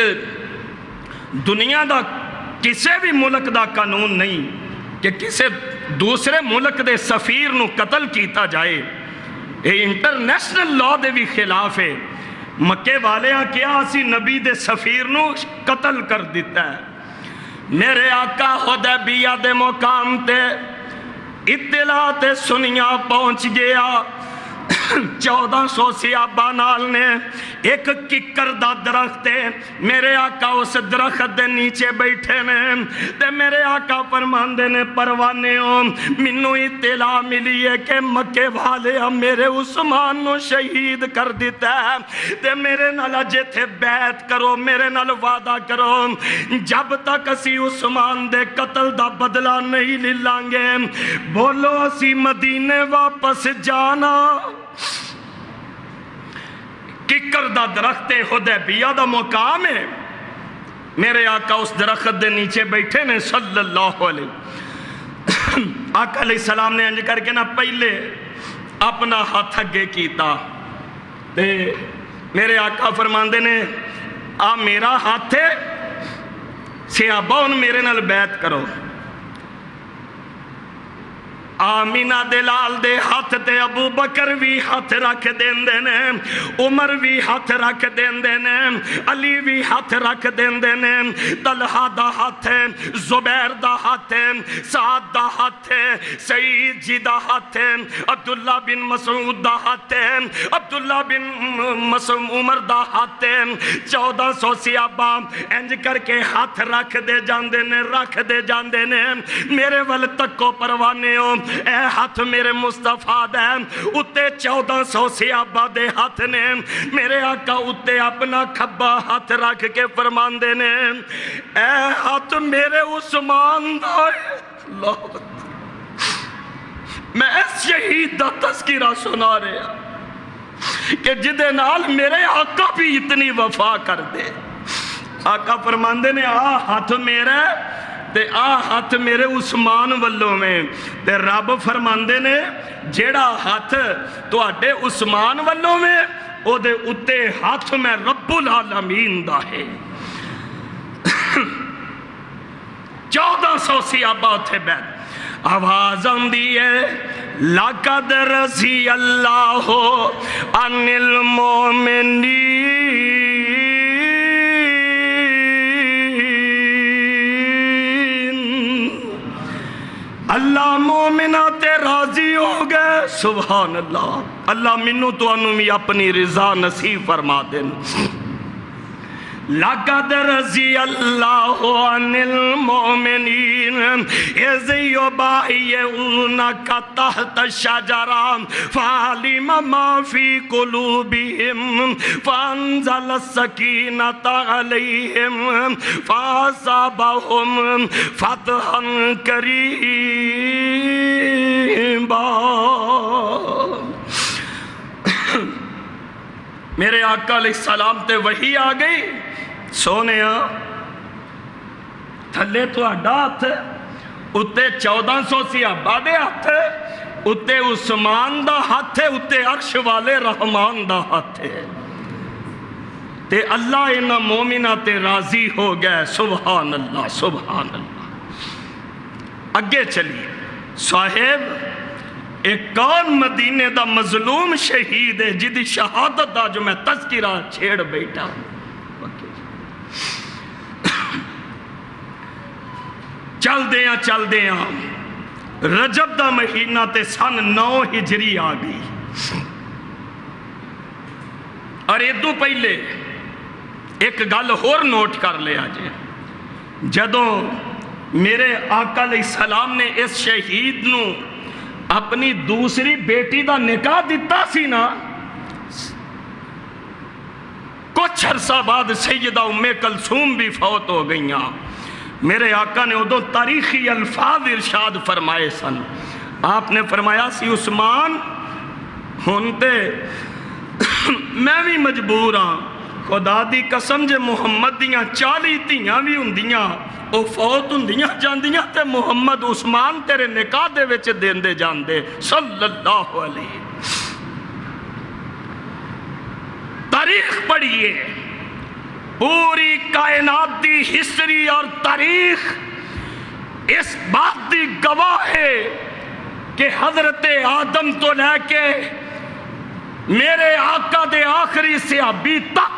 دنیا دا کسے بھی ملک دا قانون نہیں کہ کسے دوسرے ملک دے سفیر نو قتل کیتا جائے، یہ انٹرنیشنل لا دے بھی خلاف ہے. مکے والے ہاں کیا اسی نبی دے سفیر نو قتل کر دیتا ہے. میرے آقا حدیبیہ دے مقام تے اطلاع تے سنیا پہنچ گیا 1400 صحابہ نال نے ایک ککر دا درخت ہے، میرے آقا اس درخت دے نیچے بیٹھے نے تے میرے آقا فرماندے نے پروانے ہو منو اطلاع ملی ہے کہ مکے والے میرے عثمان نو شہید کر دیتا ہے تے میرے نال جے تھے بیعت کرو، میرے نال وعدہ کرو جب تک اسی عثمان دے قتل دا بدلہ نہیں لے لیں گے بولو اسی مدینے واپس جانا۔ ککر دا درخت حدیبیہ دا مقام ہے، میرے آقا اس درخت دے نیچے بیٹھے نے صلی اللہ علیہ آقا علیہ السلام نے انج کر کے نا پہلے اپنا ہاتھ اگے کیتا تے میرے آقا فرماندے نے آ میرا ہاتھ ہے صحابہ ان میرے نال بیعت کرو۔ آمینہ دلال دے ہاتھ تے ابو بکر بھی ہاتھ رکھ دیندے نے، عمر بھی ہاتھ رکھ دیندے نے، علی بھی ہاتھ رکھ دیندے نے، طلحہ دا ہاتھ ہے، زبیر دا ہاتھ ہے، سعد دا ہاتھ ہے، سعید جی دا ہاتھ ہے، عبداللہ بن مسعود دا ہاتھ ہے، عبداللہ بن مسعود عمر دا ہاتھ ہے، 1400 صحابہ انج کر کے ہاتھ رکھ دے جاندے نے، رکھ دے جاندے نے۔ میرے ول تکو پروانے ہو اے ہاتھ میرے مصطفیٰ دے اتے 1400 صحابہ دے ہاتھ نے، میرے آقا اتے اپنا کھبا ہاتھ رکھ کے فرماندے نے اے ہاتھ میرے عثمان دا ہے۔ اللہ میں اس شہید دا تذکرہ سنا رہا کہ جدے نال میرے آقا بھی اتنی وفا کر دے۔ آقا فرماندے نے آ ہاتھ میرے تے آ ہاتھ میرے عثمان والوں میں تے رب فرماندے نے جیڑا ہاتھ تو آڈے عثمان والوں میں او دے اتے ہاتھ میں رب العالمین دا ہے۔ 1400 صحابہ تھے بیت آواز آندی ہے لَقَدْ رَضِيَ اللَّهُ عَنِ الْمُؤْمِنِينَ اللہ مومنات راضی ہو گئے۔ سبحان اللہ، اللہ منو تو انہوں بھی اپنی رضا نصیب فرما دیں۔ لَقَدْ رَضِيَ اللَّهُ عَنِ الْمُؤْمِنِينَ إِذْ يُبَايِعُونَكَ تَحْتَ الشَّجَرَةِ فَعَلِمَ مَا فِي قُلُوبِهِمْ فَأَنزَلَ السَّكِينَةَ عَلَيْهِمْ فَأَصَابَهُمْ فَتْحًا قَرِيبًا۔ میرے آقا علیہ السلام تے وحی آ گئی سونے تھلے تو اڈا ہاتھ اتے 1400 صحابہ دے ہاتھ اتے عثمان دا ہاتھ اتے عرش والے رحمان دا ہاتھ تے اللہ انہا مومنہ تے راضی ہو گئے۔ سبحان اللہ سبحان اللہ۔ اگے چلیے صاحب ایک کون مدینے دا مظلوم شہید ہے جدی شہادت دا جو میں تذکرہ چھیڑ بیٹھا چل دیاں رجب دا مہینہ تے سن 9 ہجری آ گئی اور ادو پہلے ایک گل اور نوٹ کر لیا جے جدوں میرے آقا علیہ السلام نے اس شہید نو اپنی دوسری بیٹی دا نکاح دیتا سی نا کچھ عرصہ بعد سیدہ ام کلثوم بھی فوت ہو گئیاں۔ میرے آقا نے ادو تاریخی الفاظ ارشاد فرمائے سن۔ آپ نے فرمایا سی عثمان ہونتے میں بھی مجبور ہاں خدا دی قسم جے محمد دیاں 40 دھیاں بھی ہوندیاں او فوت ہوندیاں جاندیاں تے محمد عثمان تیرے نکاح دے وچ دیندے جاندے صلی اللہ علیہ۔ تاریخ پڑھئے پوری کائنات دی ہسٹری اور تاریخ اس بات دی گواہ ہے کہ حضرت آدم تو لے کے میرے آقا دے آخری صحابی تک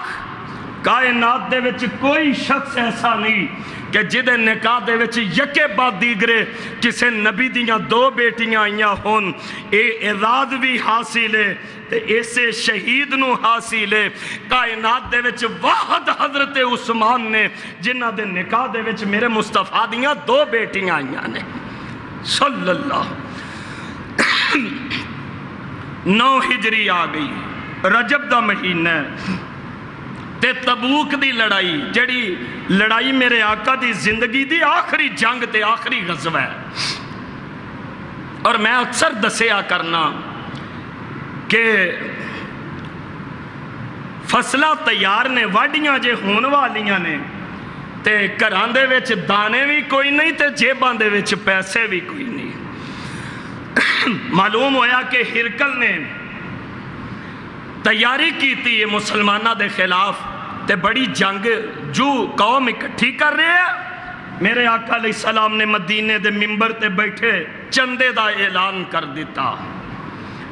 کائنات دے وچ کوئی شخص ایسا نہیں کہ جدے نکاح دے وچ یکے بعد دیگرے کسے نبی دیاں 2 بیٹیاں آئیاں ہون، اے اعزاز بھی حاصل ہے تے اسے شہید نو حاصل ہے۔ کائنات دے وچ واحد حضرت عثمان نے جنہ دے نکاح دے وچ میرے مصطفیٰ دیاں 2 بیٹیاں آئیاں نے صلی اللہ۔ 9 ہجری آ گئی، رجب دا مہینہ ہے تے تبوک دی لڑائی، جڑی لڑائی میرے آقا دی زندگی دی آخری جنگ تے آخری غزوہ ہے۔ اور میں اکثر دسیا کرنا کہ فصلہ تیار نے، واڈیاں جے ہون والیاں نے تے گھراں دے وچ دانے بھی کوئی نہیں تے جیباں دے وچ پیسے بھی کوئی نہیں۔ معلوم ہویا کہ ہرکل نے تیاری کی تھی مسلمانہ دے خلاف تے بڑی جنگ جو قوم اکٹھی کر رہے ہیں۔ میرے آقا علیہ السلام نے مدینے دے ممبر تے بیٹھے چندے دا اعلان کر دیتا۔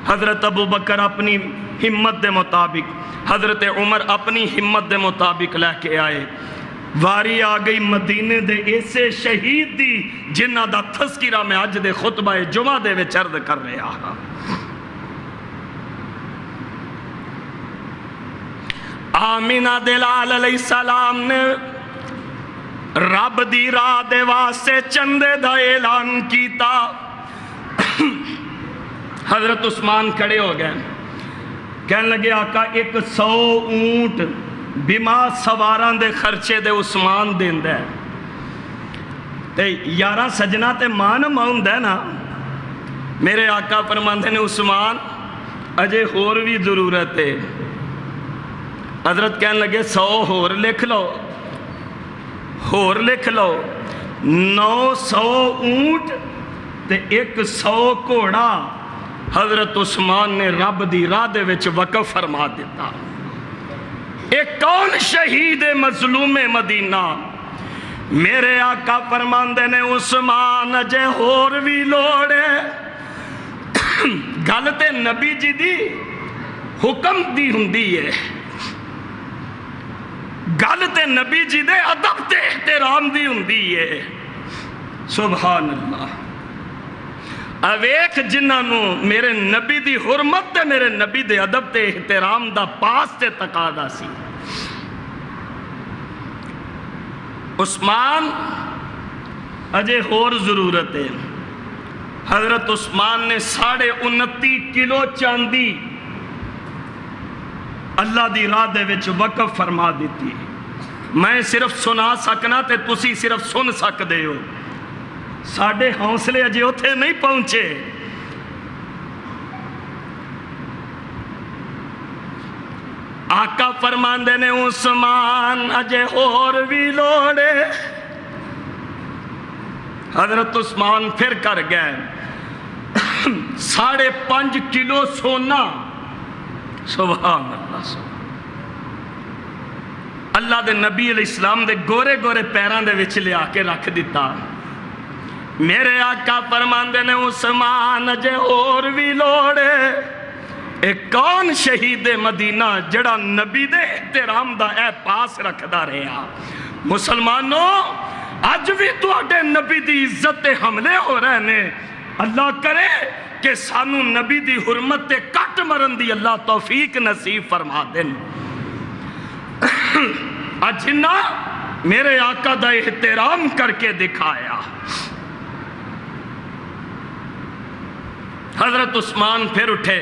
حضرت ابو بکر اپنی ہمت دے مطابق، حضرت عمر اپنی ہمت دے مطابق لے کے آئے۔ واری آ گئی مدینے دے ایسے شہید دی جنہ دا تذکرہ میں اج دے خطبہ جمعہ دے وچ عرض کر رہا ہاں۔ آمینہ دلال علیہ السلام نے رب دی راہ دے واسطے چندے دا اعلان کیتا۔ حضرت عثمان کھڑے ہو گئے، کہنے لگے آقا 100 اونٹ بیما سواراں دے خرچے دے عثمان دیندہ ہے تے 11 سجنہ تے مان ماؤں دے نا۔ میرے آقا فرماندے نے عثمان اجے ہور بھی ضرورت ہے۔ حضرت کہنے لگے 100 ہور لکھ لو، ہور لکھ لو، 900 اونٹ تے 100 گھوڑا حضرت عثمان نے رب دی راہ دے وچ وقف فرما دیتا۔ ایک کون شہید مظلوم مدینہ؟ میرے آقا فرماندے نے عثمان اجے ہور بھی لوڑے۔ گل تے نبی جی دی حکم دی ہوندی ہے، گل تے نبی جی دے ادب تے احترام دی ہوندی ہے۔ سبحان اللہ۔ اویکھ جنہاں نو میرے نبی دی حرمت تے میرے نبی دے ادب تے احترام دا پاس تے تقاضا سی۔ عثمان اجے ہور ضرورت ہے۔ حضرت عثمان نے 29.5 کلو چاندی اللہ دی راہ دے وچ وقف فرما دیتی۔ میں صرف سنا سکنا تے تسی صرف سن سکدے ہو، ساڈے حوصلے اجے اوتھے نہیں پہنچے۔ آقا فرماندے نے عثمان اجے اور بھی لوڑے۔ حضرت عثمان پھر کر گئے 5.5 کلو سونا۔ سبحان اللہ۔ اللہ دے نبی علیہ السلام دے گورے گورے پیران دے وچ لے آکے رکھ دیتا۔ میرے آقا فرماندے نے عثمان اجے اور بھی لوڑے۔ ایک کون شہید مدینہ جڑا نبی دے احترام دا اے پاس رکھدا رہا۔ مسلمانوں اج بھی تواڈے نبی دی عزت تے حملے ہو رہے نے۔ اللہ کرے کہ سانو نبی دی حرمت تے کٹ مرن دی اللہ توفیق نصیب فرما دین۔ اجنا میرے آقا دا احترام کر کے دکھایا۔ حضرت عثمان پھر اٹھے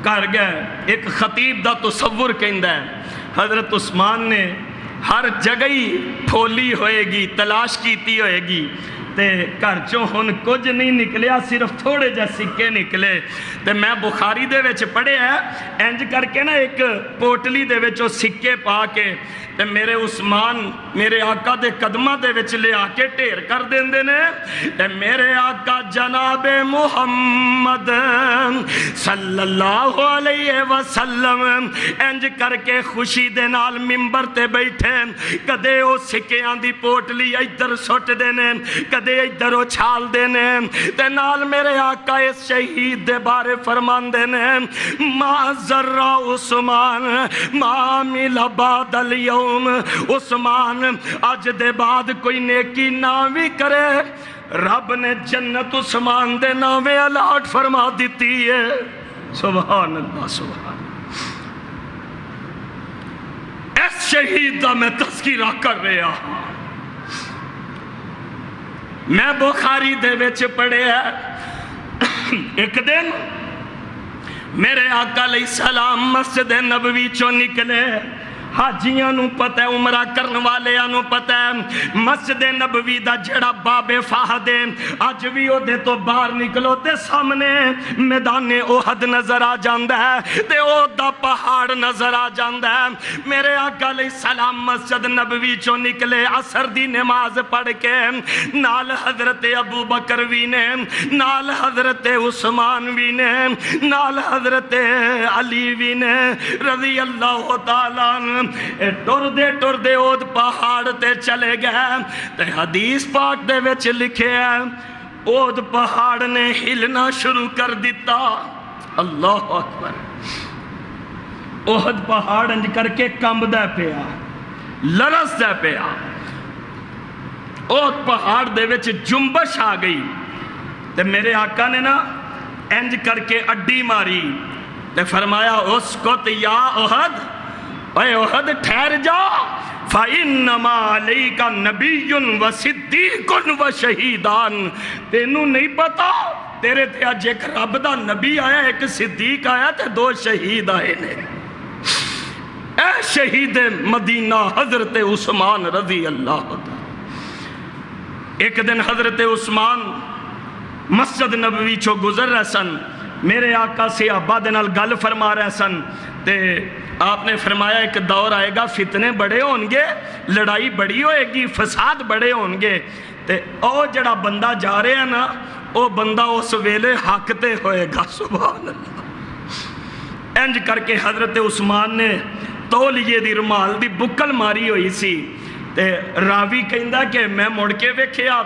کر گئے۔ ایک خطیب دا تصور کہندہ ہے حضرت عثمان نے ہر جگہ ہی پھولی ہوئے گی، تلاش کیتی ہوئے گی تے گھر چوں ہن کچھ نہیں نکلیا، صرف تھوڑے جے سکے نکلے تے میں بخاری دے وچ پڑھے ہے انج کر کے نا ایک پوٹلی دے وچ سکے پا کے تے میرے عثمان میرے آقا دے قدمہ دے وچ لے آ کے ڈھیر کر دیندے نے تے میرے آقا جناب محمد صلی اللہ علیہ وسلم انج کر کے خوشی دے نال ممبر تے بیٹھے، کدے او سکیاں دی پوٹلی ادھر سٹ دینے، دے ادھر اچھال دینے تے نال میرے آقا اس شہید دے بارے فرماندے نے ما ذرہ عثمان ما عمل بعد اليوم عثمان اج دے بعد کوئی نیکی نہ بھی کرے رب نے جنت عثمان دے نامے الاٹ فرما دیتی ہے سبحان اللہ سبحان اس شہید دا میں تذکرہ کر رہا ہوں میں بخاری دے وچ پڑھے ہے ایک دن میرے آقا علیہ السلام مسجد نبوی چوں نکلے حاجیاں نو پتہ ہے عمرہ کرن والیاں نو پتہ ہے مسجد نبوی دا جڑا باب فہد اج بھی او دے تو باہر نکلو تے سامنے میدان احد نظر آ جاندا ہے تے او دا پہاڑ نظر آ جاندا ہے میرے آقا علیہ السلام مسجد نبوی چوں نکلے عصر دی نماز پڑھ کے نال حضرت ابو بکر بھی نے نال حضرت عثمان بھی نے نال حضرت علی بھی نے رضی اللہ تعالیٰ ٹر دے اود پہاڑ تے چلے گئے تے حدیث پاک دے وچ لکھے ہے اود پہاڑ نے ہلنا شروع کر دیتا اللہ اکبر احد پہاڑ انج کر کے کمب دے پیا لرز دے پیا اود پہاڑ دے وچ جنبش آ گئی تے میرے آقا نے نا انج کر کے اڈی ماری تے فرمایا اسکت یا احد اے احد ٹھہر جا فَإِنَّمَا عَلَيْكَ نَبِيٌّ وَصِدِّيقٌ وَشَهِيدان تینوں نہیں پتا تیرے تھے آج ایک رب دا نبی آیا ایک صدیق آیا تے دو شہید آئے نے اے شہید مدینہ حضرت عثمان رضی اللہ عنہ ایک دن حضرت عثمان مسجد نبوی چو گزر رہے سن میرے آقا سے ابا دے نال گل فرما رہے سن تے آپ نے فرمایا ایک دور آئے گا فتنے بڑے ہونگے لڑائی بڑی ہوئے گی فساد بڑے ہونگے تے او جڑا بندہ جا رہے ہیں نا او بندہ اس ویلے حق تے ہوئے گا سبحان اللہ انج کر کے حضرت عثمان نے تولیے دی رمال دی بکل ماری ہوئی سی تے راوی کہندہ کہ میں مڑ کے ویکھیا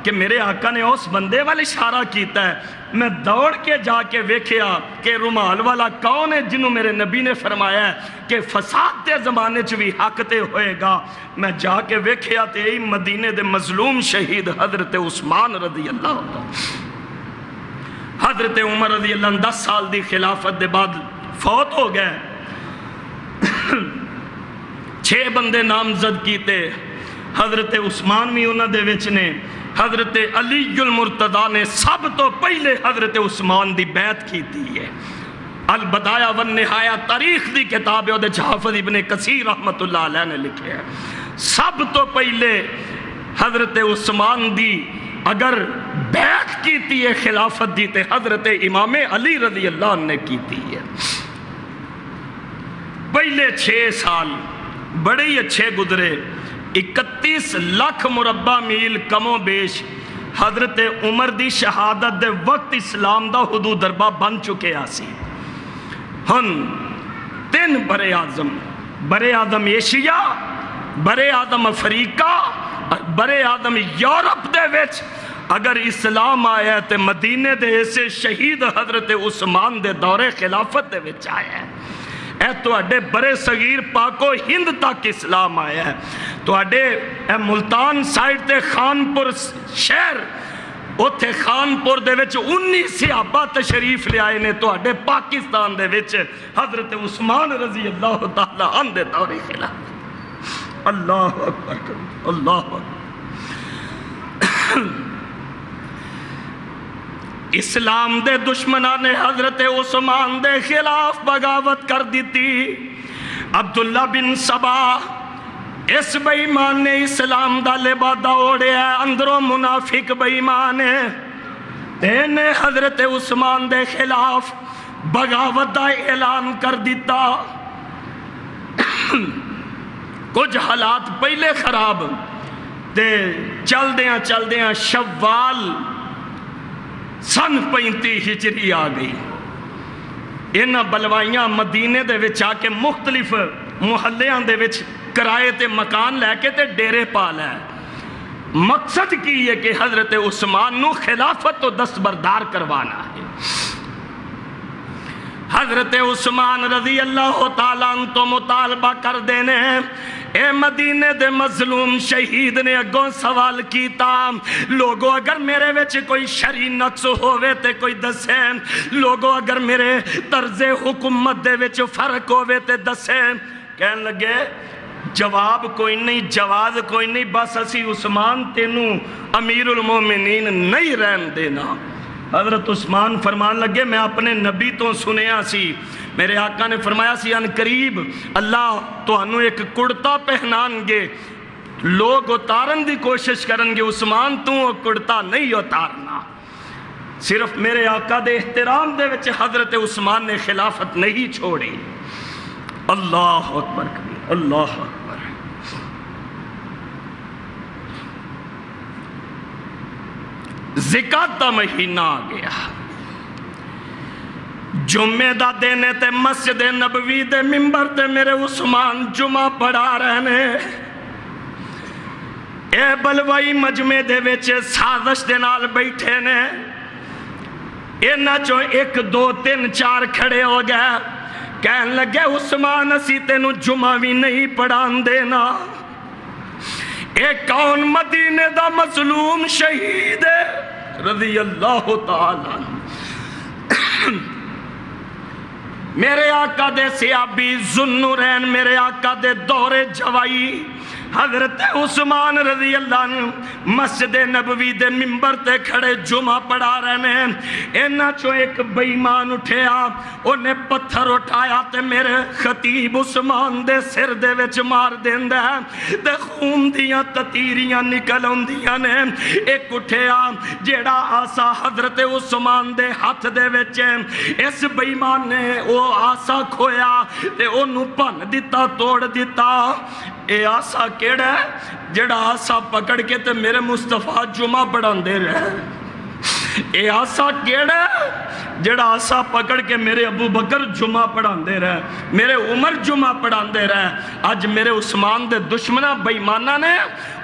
کہ میرے آقا نے اس بندے والے اشارہ کیتا ہے میں دوڑ کے جا کے ویکھیا کہ رمال والا کون ہے جنہوں میرے نبی نے فرمایا ہے کہ فساد دے زمانے چوی حق تے ہوئے گا میں جا کے ویکھیا تے ای مدینے دے مظلوم شہید حضرت عثمان رضی اللہ عنہ حضرت عمر رضی اللہ عنہ 10 سال دی خلافت دے بعد فوت ہو گئے 6 بندے نامزد کیتے حضرت عثمان بھی انہوں دے وچ نے حضرت علی المرتضیٰ نے سب تو پہلے حضرت عثمان دی بیعت کی تھی ہے البدایہ والنہایہ تاریخ دی کتاب ہے وہ حافظ ابن کثیر رحمت اللہ علیہ نے لکھے ہے سب تو پہلے حضرت عثمان دی اگر بیعت کی تھی ہے خلافت دی تے حضرت امام علی رضی اللہ عنہ نے کی تھی ہے پہلے 6 سال بڑے ہی اچھے گزرے 31 لاکھ مربع میل کم و بیش حضرت عمر دی شہادت دے وقت اسلام دا حدود دربہ بن چکے آسی ہن 3 برے اعظم ایشیا برے اعظم افریقہ برے اعظم یورپ دے وچ اگر اسلام آیا ہے تے مدینے دے ایسے شہید حضرت عثمان دے دور خلافت دے وچ آیا ہے اے تو اڈے برے صغیر پاکو ہند تک اسلام آیا ہے تو اڈے ملتان سائٹ تے خانپور شہر اوتھے خانپور دے وچ 19 صحابہ تشریف لے آئے نے تو اڈے پاکستان دے وچ حضرت عثمان رضی اللہ تعالیٰ عنہ دے دور خلافت اللہ اکبر اللہ اکبر اسلام دے دشمنان نے حضرت عثمان دے خلاف بغاوت کر دیتی عبداللہ بن سبا اس بے ایمان نے اسلام دا لبادہ اوڑے ہے اندروں منافق بے ایمان ہے تینے حضرت عثمان دے خلاف بغاوت دا اعلان کر دیتا کچھ حالات پہلے خراب تے چل دیاں شوال سن 35 ہجری آ گئی انہاں بلوائیاں مدینے دے وچ آ کے مختلف محلیاں دے وچ کرائے تے مکان لے کے تے ڈیرے پا لے مقصد کی ہے کہ حضرت عثمان نو خلافت تو دستبردار کروانا ہے۔ حضرت عثمان رضی اللہ تعالیٰ عنہ تو مطالبہ کر دینے، اے مدینے دے مظلوم شہید نے اگوں سوال کیتا، لوگو اگر میرے وچ کوئی شرعی نقص ہوئے تے کوئی دسے، لوگو اگر میرے طرز حکومت دے وچ فرق ہوئے تے دسے۔ کہنے لگے جواب کوئی نہیں، جواز کوئی نہیں، بس اسی عثمان تینوں امیر المومنین نہیں رہن دینا۔ حضرت عثمان فرمان لگے میں اپنے نبی تو سنیا سی، میرے آقا نے فرمایا سی ان قریب اللہ تو انہوں ایک کڑتا پہنان گے، لوگ اتارن دی کوشش کرن گے، عثمان تو وہ کڑتا نہیں اتارنا۔ صرف میرے آقا دے احترام دے وچ حضرت عثمان نے خلافت نہیں چھوڑی۔ اللہ اکبر کبیر، اللہ اکبر۔ زکات دا مہینہ آ گیا، جمعہ دا دینے تے مسجد نبوی دے ممبر تے میرے عثمان جمعہ پڑھا رہنے، اے بلوائی مجمع دے وچ سازش دے نال بیٹھے نے، اینا چو 1 2 3 4 کھڑے ہو گئے، کہن لگے عثمان اسی تینوں جمعہ بھی نہیں پڑھان دینا۔ اے کون مدینے دا مظلوم شہید ہے رضی اللہ تعالیٰ عنہ، میرے آقا دے صحابی ذوالنورین، میرے آقا دے دور جوائی حضرت عثمان رضی اللہ عنہ مسجد نبوی دے ممبر تے کھڑے جمعہ پڑھا رہنے، اینا چو ایک بیمان اٹھیا، انہیں پتھر اٹھایا تے میرے خطیب عثمان دے سر دے وچ مار دیندہ ہے تے خون دیاں تتیریاں نکل ہوندیاں نے۔ ایک اٹھیا جیڑا آسا حضرت عثمان دے ہاتھ دے وچ، اس بیمان نے وہ آسا کھویا تے انہوں پن دیتا توڑ دیتا۔ اے آسا کیڑا ہے جڑا آسا پکڑ کے تے میرے مصطفیٰ جمعہ پڑھان دے رہے، اے آسا کیڑا ہے جڑا آسا پکڑ کے میرے ابو بکر جمعہ پڑھان دے رہے، میرے عمر جمعہ پڑھان دے رہے۔ آج میرے عثمان دے دشمنہ بیمانہ نے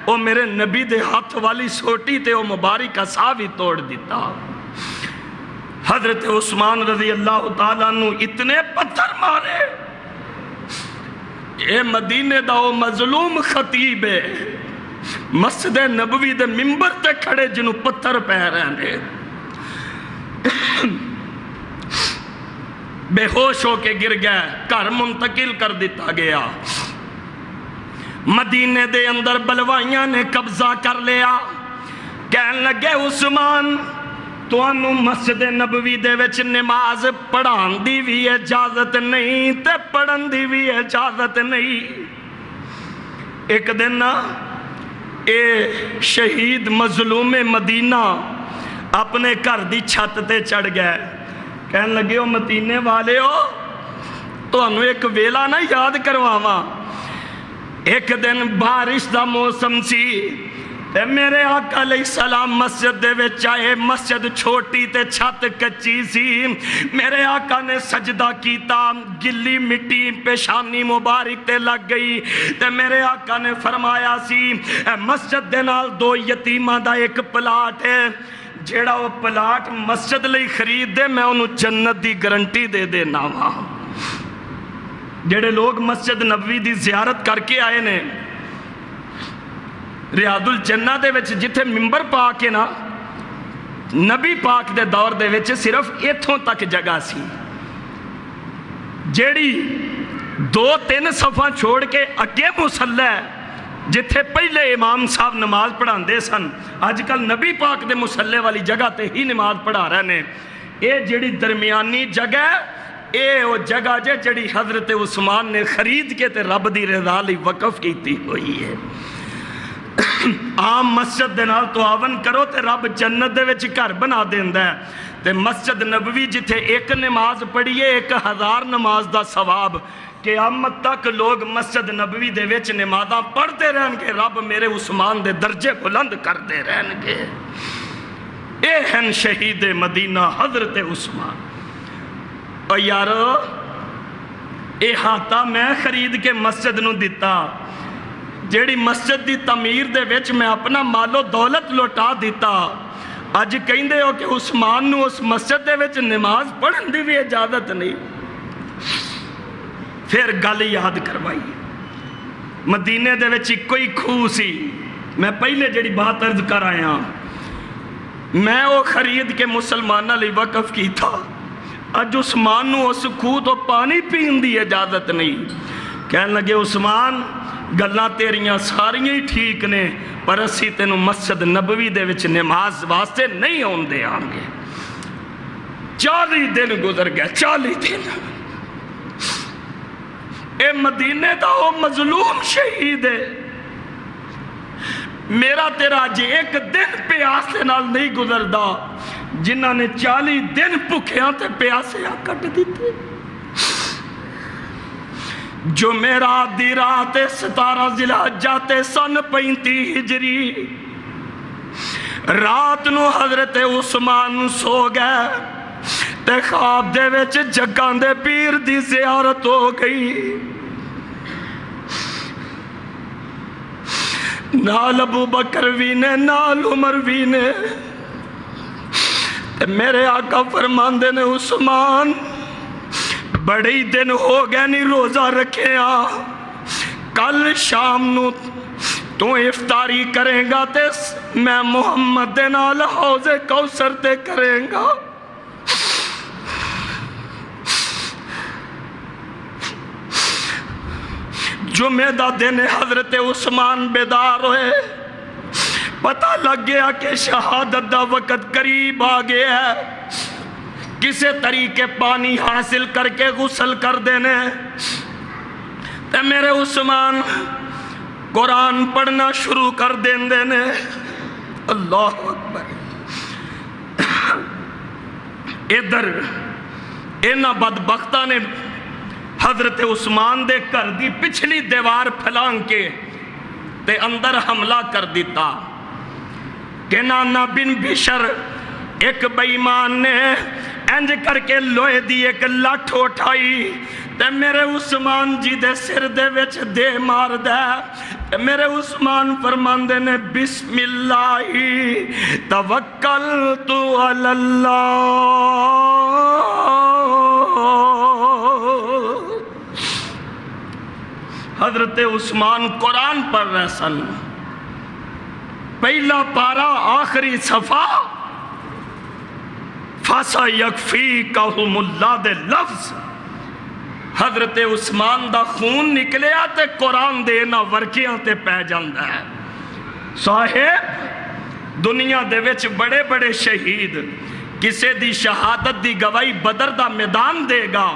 وہ میرے نبی دے ہاتھ والی سوٹی تے وہ مبارک عصا بھی توڑ دیتا۔ حضرت عثمان رضی اللہ تعالیٰ عنہ اتنے پتھر مارے، اے مدینے دا وہ مظلوم خطیب ہے مسجد نبوی دے ممبر تے کھڑے جنہوں پتھر پہ رہنے، بے ہوش ہو کے گر گئے، گھر منتقل کر دیتا گیا۔ مدینے دے اندر بلوائیاں نے قبضہ کر لیا، کہنے لگے عثمان تو انہوں مسجد نبوی دے وچ نماز پڑھان دی بھی اجازت نہیں تے پڑھن دی بھی اجازت نہیں۔ ایک دن اے شہید مظلوم مدینہ اپنے گھر دی چھت تے چڑھ گئے، کہنے لگے او مدینے والے ہو تو انہوں ایک ویلا نہ یاد کرواواں۔ ایک دن بارش دا موسم سی تے میرے آقا علیہ السلام مسجد دے وچ آئے، مسجد چھوٹی تے چھت کچی سی، میرے آقا نے سجدہ کیتا، گلی مٹی پیشانی مبارک تے لگ گئی تے میرے آقا نے فرمایا سی مسجد دے نال 2 یتیماں دا ایک پلاٹ ہے، جیڑا وہ پلاٹ مسجد لئی خرید دے میں انہوں جنت دی گارنٹی دے دینا وا۔ جیڑے لوگ مسجد نبوی دی زیارت کر کے آئے نے، ریاض الجنہ دے وچ جتھے ممبر پا کے نا نبی پاک دے دور دے وچ صرف ایتھوں تک جگہ سی، جیڑی 2-3 صفحہ چھوڑ کے اگے مصلی جتھے پہلے امام صاحب نماز پڑھان دے سن، آج کل نبی پاک دے مصلی والی جگہ تے ہی نماز پڑھا رہے نے۔ اے جیڑی درمیانی جگہ اے وہ جگہ جیڑی حضرت عثمان نے خرید کے تے رب دی رضا لئی وقف کیتی ہوئی ہے۔ عام مسجد دے نال تعاون کرو تے رب جنت دے وچ گھر بنا دیندا ہے، تے مسجد نبوی جتھے ایک نماز پڑھیے 1000 نماز دا ثواب، قیامت تک لوگ مسجد نبوی دے وچ نمازاں پڑھتے رہن گے، رب میرے عثمان دے درجے بلند کرتے رہن گے۔ اے ہیں شہید مدینہ حضرت عثمان۔ اور یارو اے ہاتھا میں خرید کے مسجد نو دیتا، جیڑی مسجد دی تعمیر دے وچ میں اپنا مالو دولت لوٹا دیتا، اج کہندے ہو کہ عثمان نو اس مسجد دے وچ نماز پڑھن دی بھی اجازت نہیں۔ پھر گل یاد کروائی، مدینے دے وچ کوئی کھو سی، میں پہلے جڑی بات عرض کر آیا، میں وہ خرید کے مسلمانہ لئی وقف کی تھا، اج عثمان نو اس کھو تو پانی پین دی اجازت نہیں۔ کہنے لگے عثمان گلاں تیریاں ساریاں ہی ٹھیک نے، پر اسی تینوں مسجد نبوی دے وچ نماز واسطے نہیں ہوندے آنگے۔ 40 دن گزر گئے، 40 دن۔ اے مدینے دا وہ مظلوم شہید ہے، میرا تیرا جی ایک دن پیاسے نال نہیں گزردا جنہاں نے 40 دن بھکھیاں تے پیاسے کٹ دیتے۔ جو میرا دی رات 17 ذی الحجہ تے سن 35 ہجری، رات نو حضرت عثمان سو گئے تے خواب دے وچ جگاں دے پیر دی زیارت ہو گئی۔ نال ابو بکر بھی نے، نال عمر بھی نے، تے میرے آقا فرماندے نے عثمان بڑے ہی دن ہو گئے نہیں روزہ رکھے کل شام نو تو افطاری کریں گا تے میں محمد دے نال حوض کوثر تے کریں گا۔ جمعہ دا دن حضرت عثمان بیدار ہوئے، پتہ لگ گیا کہ شہادت دا وقت قریب آ گیا ہے، کسے طریقے پانی حاصل کر کے غسل کر دینے۔ تے میرے عثمان قرآن پڑھنا شروع کر دین دینے۔ اللہ اکبر۔ ادھر اینا بدبختہ نے حضرت عثمان دے کر دی پچھلی دیوار پھلان کے تے اندر حملہ کر دیتا۔ کنانہ بن بشر ایک بیمان نے انج کر کے لوہے دی ایک لٹھ اٹھائی تے میرے عثمان جی دے سر دے وچ دے مار دے تے میرے عثمان فرماندے نے بسم اللہ توکلت علی اللہ۔ حضرت عثمان قرآن پڑھ رہے سن، پہلا پارا آخری صفحہ فَسَيَكْفِيكَهُمُ اللَّهُ دے لفظ حضرت عثمان دا خون نکلے آتے قرآن دے نہ ورکیاں تے پہ جاندہ ہے۔ صاحب دنیا دے وچ بڑے بڑے شہید، کسے دی شہادت دی گواہی بدر دا میدان دے گا،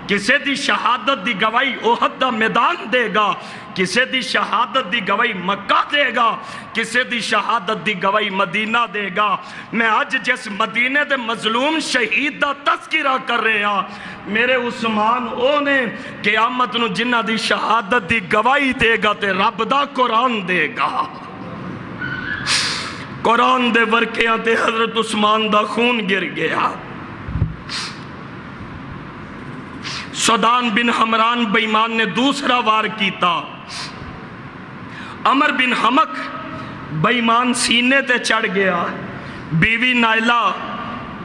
کسے دی شہادت دی گواہی احد دا میدان دے گا، کسے دی شہادت دی گواہی مکہ دے گا، کسے دی شہادت دی گواہی مدینہ دے گا۔ میں آج جس مدینے دے مظلوم شہید دا تذکرہ کر رہے ہیں، میرے عثمان او نے قیامت نو جنہ دی شہادت دی گواہی دے گا تے رب دا قرآن دے گا۔ قرآن دے ورکیاں تے حضرت عثمان دا خون گر گیا۔ سودان بن حمران بیمان نے دوسرا وار کیتا، عمر بن حمق بیمان سینے تے چڑھ گیا، بیوی نائلہ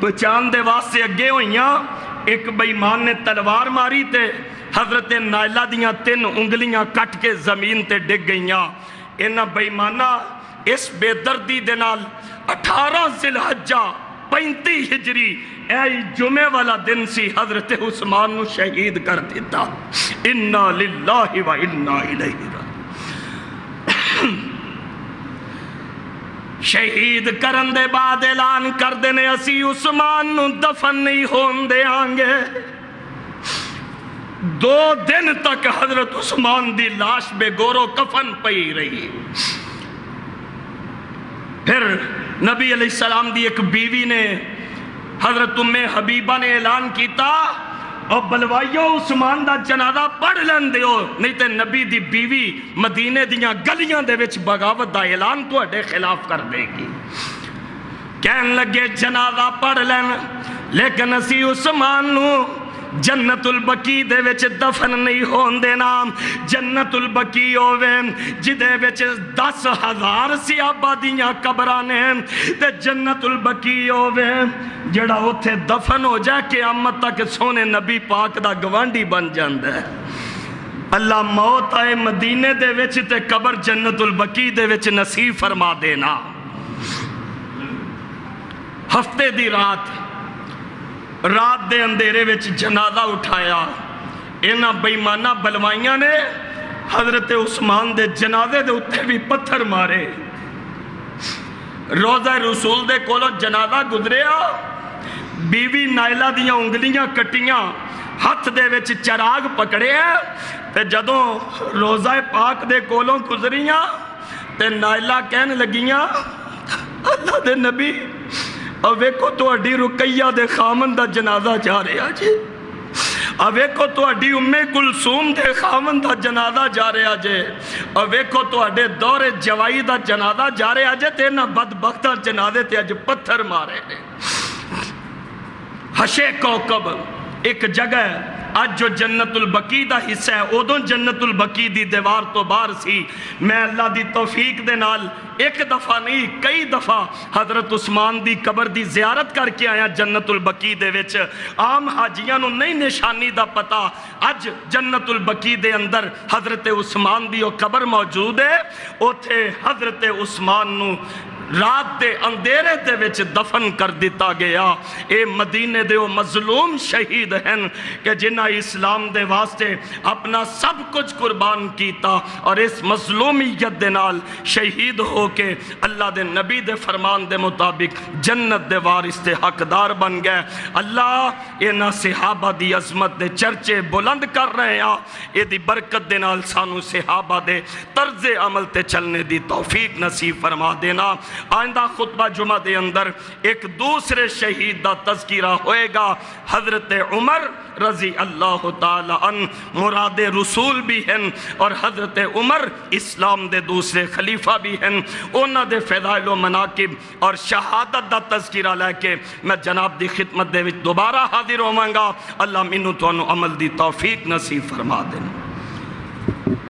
پہچان دے واسطے اگے ہوئیاں، ایک بیمان نے تلوار ماری تے حضرت نائلہ دیاں 3 انگلیاں کٹ کے زمین تے ڈگ گئیاں۔ انہاں بیمانہ اس بے دردی دے نال 18 ذی الحجہ 35 ہجری اے جمعے والا دن سی حضرت عثمان نو شہید کر دیتا۔ انا للہ و انا الیہ راجعون۔ شہید کرن دے بعد اعلان کر دینے اسی عثمان نو دفن نہیں ہون دے آنگے۔ 2 دن تک حضرت عثمان دی لاش بے گورو کفن پئی رہی۔ پھر نبی علیہ السلام دی ایک بیوی نے حضرت ام حبیبہ نے اعلان کیتا اور بلوائیو عثمان دا جنازہ پڑھ لین دیو، نہیں تے نبی دی بیوی مدینے دیاں گلیاں دے وچ بغاوت دا اعلان تو اڈے خلاف کر دے گی۔ کہن لگے جنازہ پڑھ لین، لیکن اسی عثمان نو جنت البقی دے وچ دفن نہیں ہون دینا. جنت البقی ہووے جدے وچ 10,000 صحابہ دیاں قبراں نے تے جنت البقی ہووے جڑا اوتھے دفن ہو جائے قیامت تک سونے نبی پاک دا گوانڈی بن جاندا ہے. اللہ موت آئے مدینے دے وچ تے قبر جنت البقی دے وچ نصیب فرما دینا. ہفتے دی رات دے اندھیرے وچ جنازہ اٹھایا. انہاں بےمانہ بلوائیاں نے حضرت عثمان دے جنازے دے اتنے بھی پتھر مارے. روضہ رسول دے کولوں جنازہ گزریا, بیوی نائلہ دیاں انگلیاں کٹیاں, ہاتھ دے وچ چراغ پکڑے تے جدوں روضہ پاک دے کولوں گزریاں تے نائلہ کہنے لگیاں اللہ دے نبی اور ویکھو تو اڈی رقیہ دے خامن دا جنازہ جا رہا جی, اور ویکھو تو اڈی امی کلثوم دے خامن دا جنازہ جا رہا جے, اور ویکھو تو اڈے دور جوائی دا جنازہ جا رہا جے تے نہ بدبختہ جنازے تے اج پتھر مارے نے. حشے کوکب ایک جگہ آج جو جنت البقی دا حصہ ہے ادوں جنت البقی دی دیوار تو باہر سی. میں اللہ دی توفیق دے نال ایک دفعہ نہیں کئی دفعہ حضرت عثمان دی قبر دی زیارت کر کے آیا جنت البقی دے وچ. عام حاجیاں نو نہیں نشانی دا پتا, اج جنت البقی دے اندر حضرت عثمان دی وہ قبر موجود ہے. اوتھے حضرت عثمان نو رات دے اندھیرے دے وچ دفن کر دیتا گیا. اے مدینے دے وہ مظلوم شہید ہیں کہ جنہ اسلام دے واسطے اپنا سب کچھ قربان کیتا اور اس مظلومیت دے نال شہید ہو کے اللہ دے نبی دے فرمان دے مطابق جنت دے وارث تے حقدار بن گئے. اللہ انہاں صحابہ دی عظمت دے چرچے بلند کر رہے ہیں. اے دی برکت دے نال سانو صحابہ دے طرز عمل تے چلنے دی توفیق نصیب فرما دینا. آئندہ خطبہ جمعہ دے اندر ایک دوسرے شہید دا تذکرہ ہوئے گا, حضرت عمر رضی اللہ تعالی عنہ مراد رسول بھی ہیں اور حضرت عمر اسلام دے دوسرے خلیفہ بھی ہیں. انہاں دے فضائل و مناقب اور شہادت دا تذکرہ لے کے میں جناب دی خدمت دے وچ دوبارہ حاضر ہوواں گا. اللہ مینوں تانوں عمل دی توفیق نصیب فرما دے.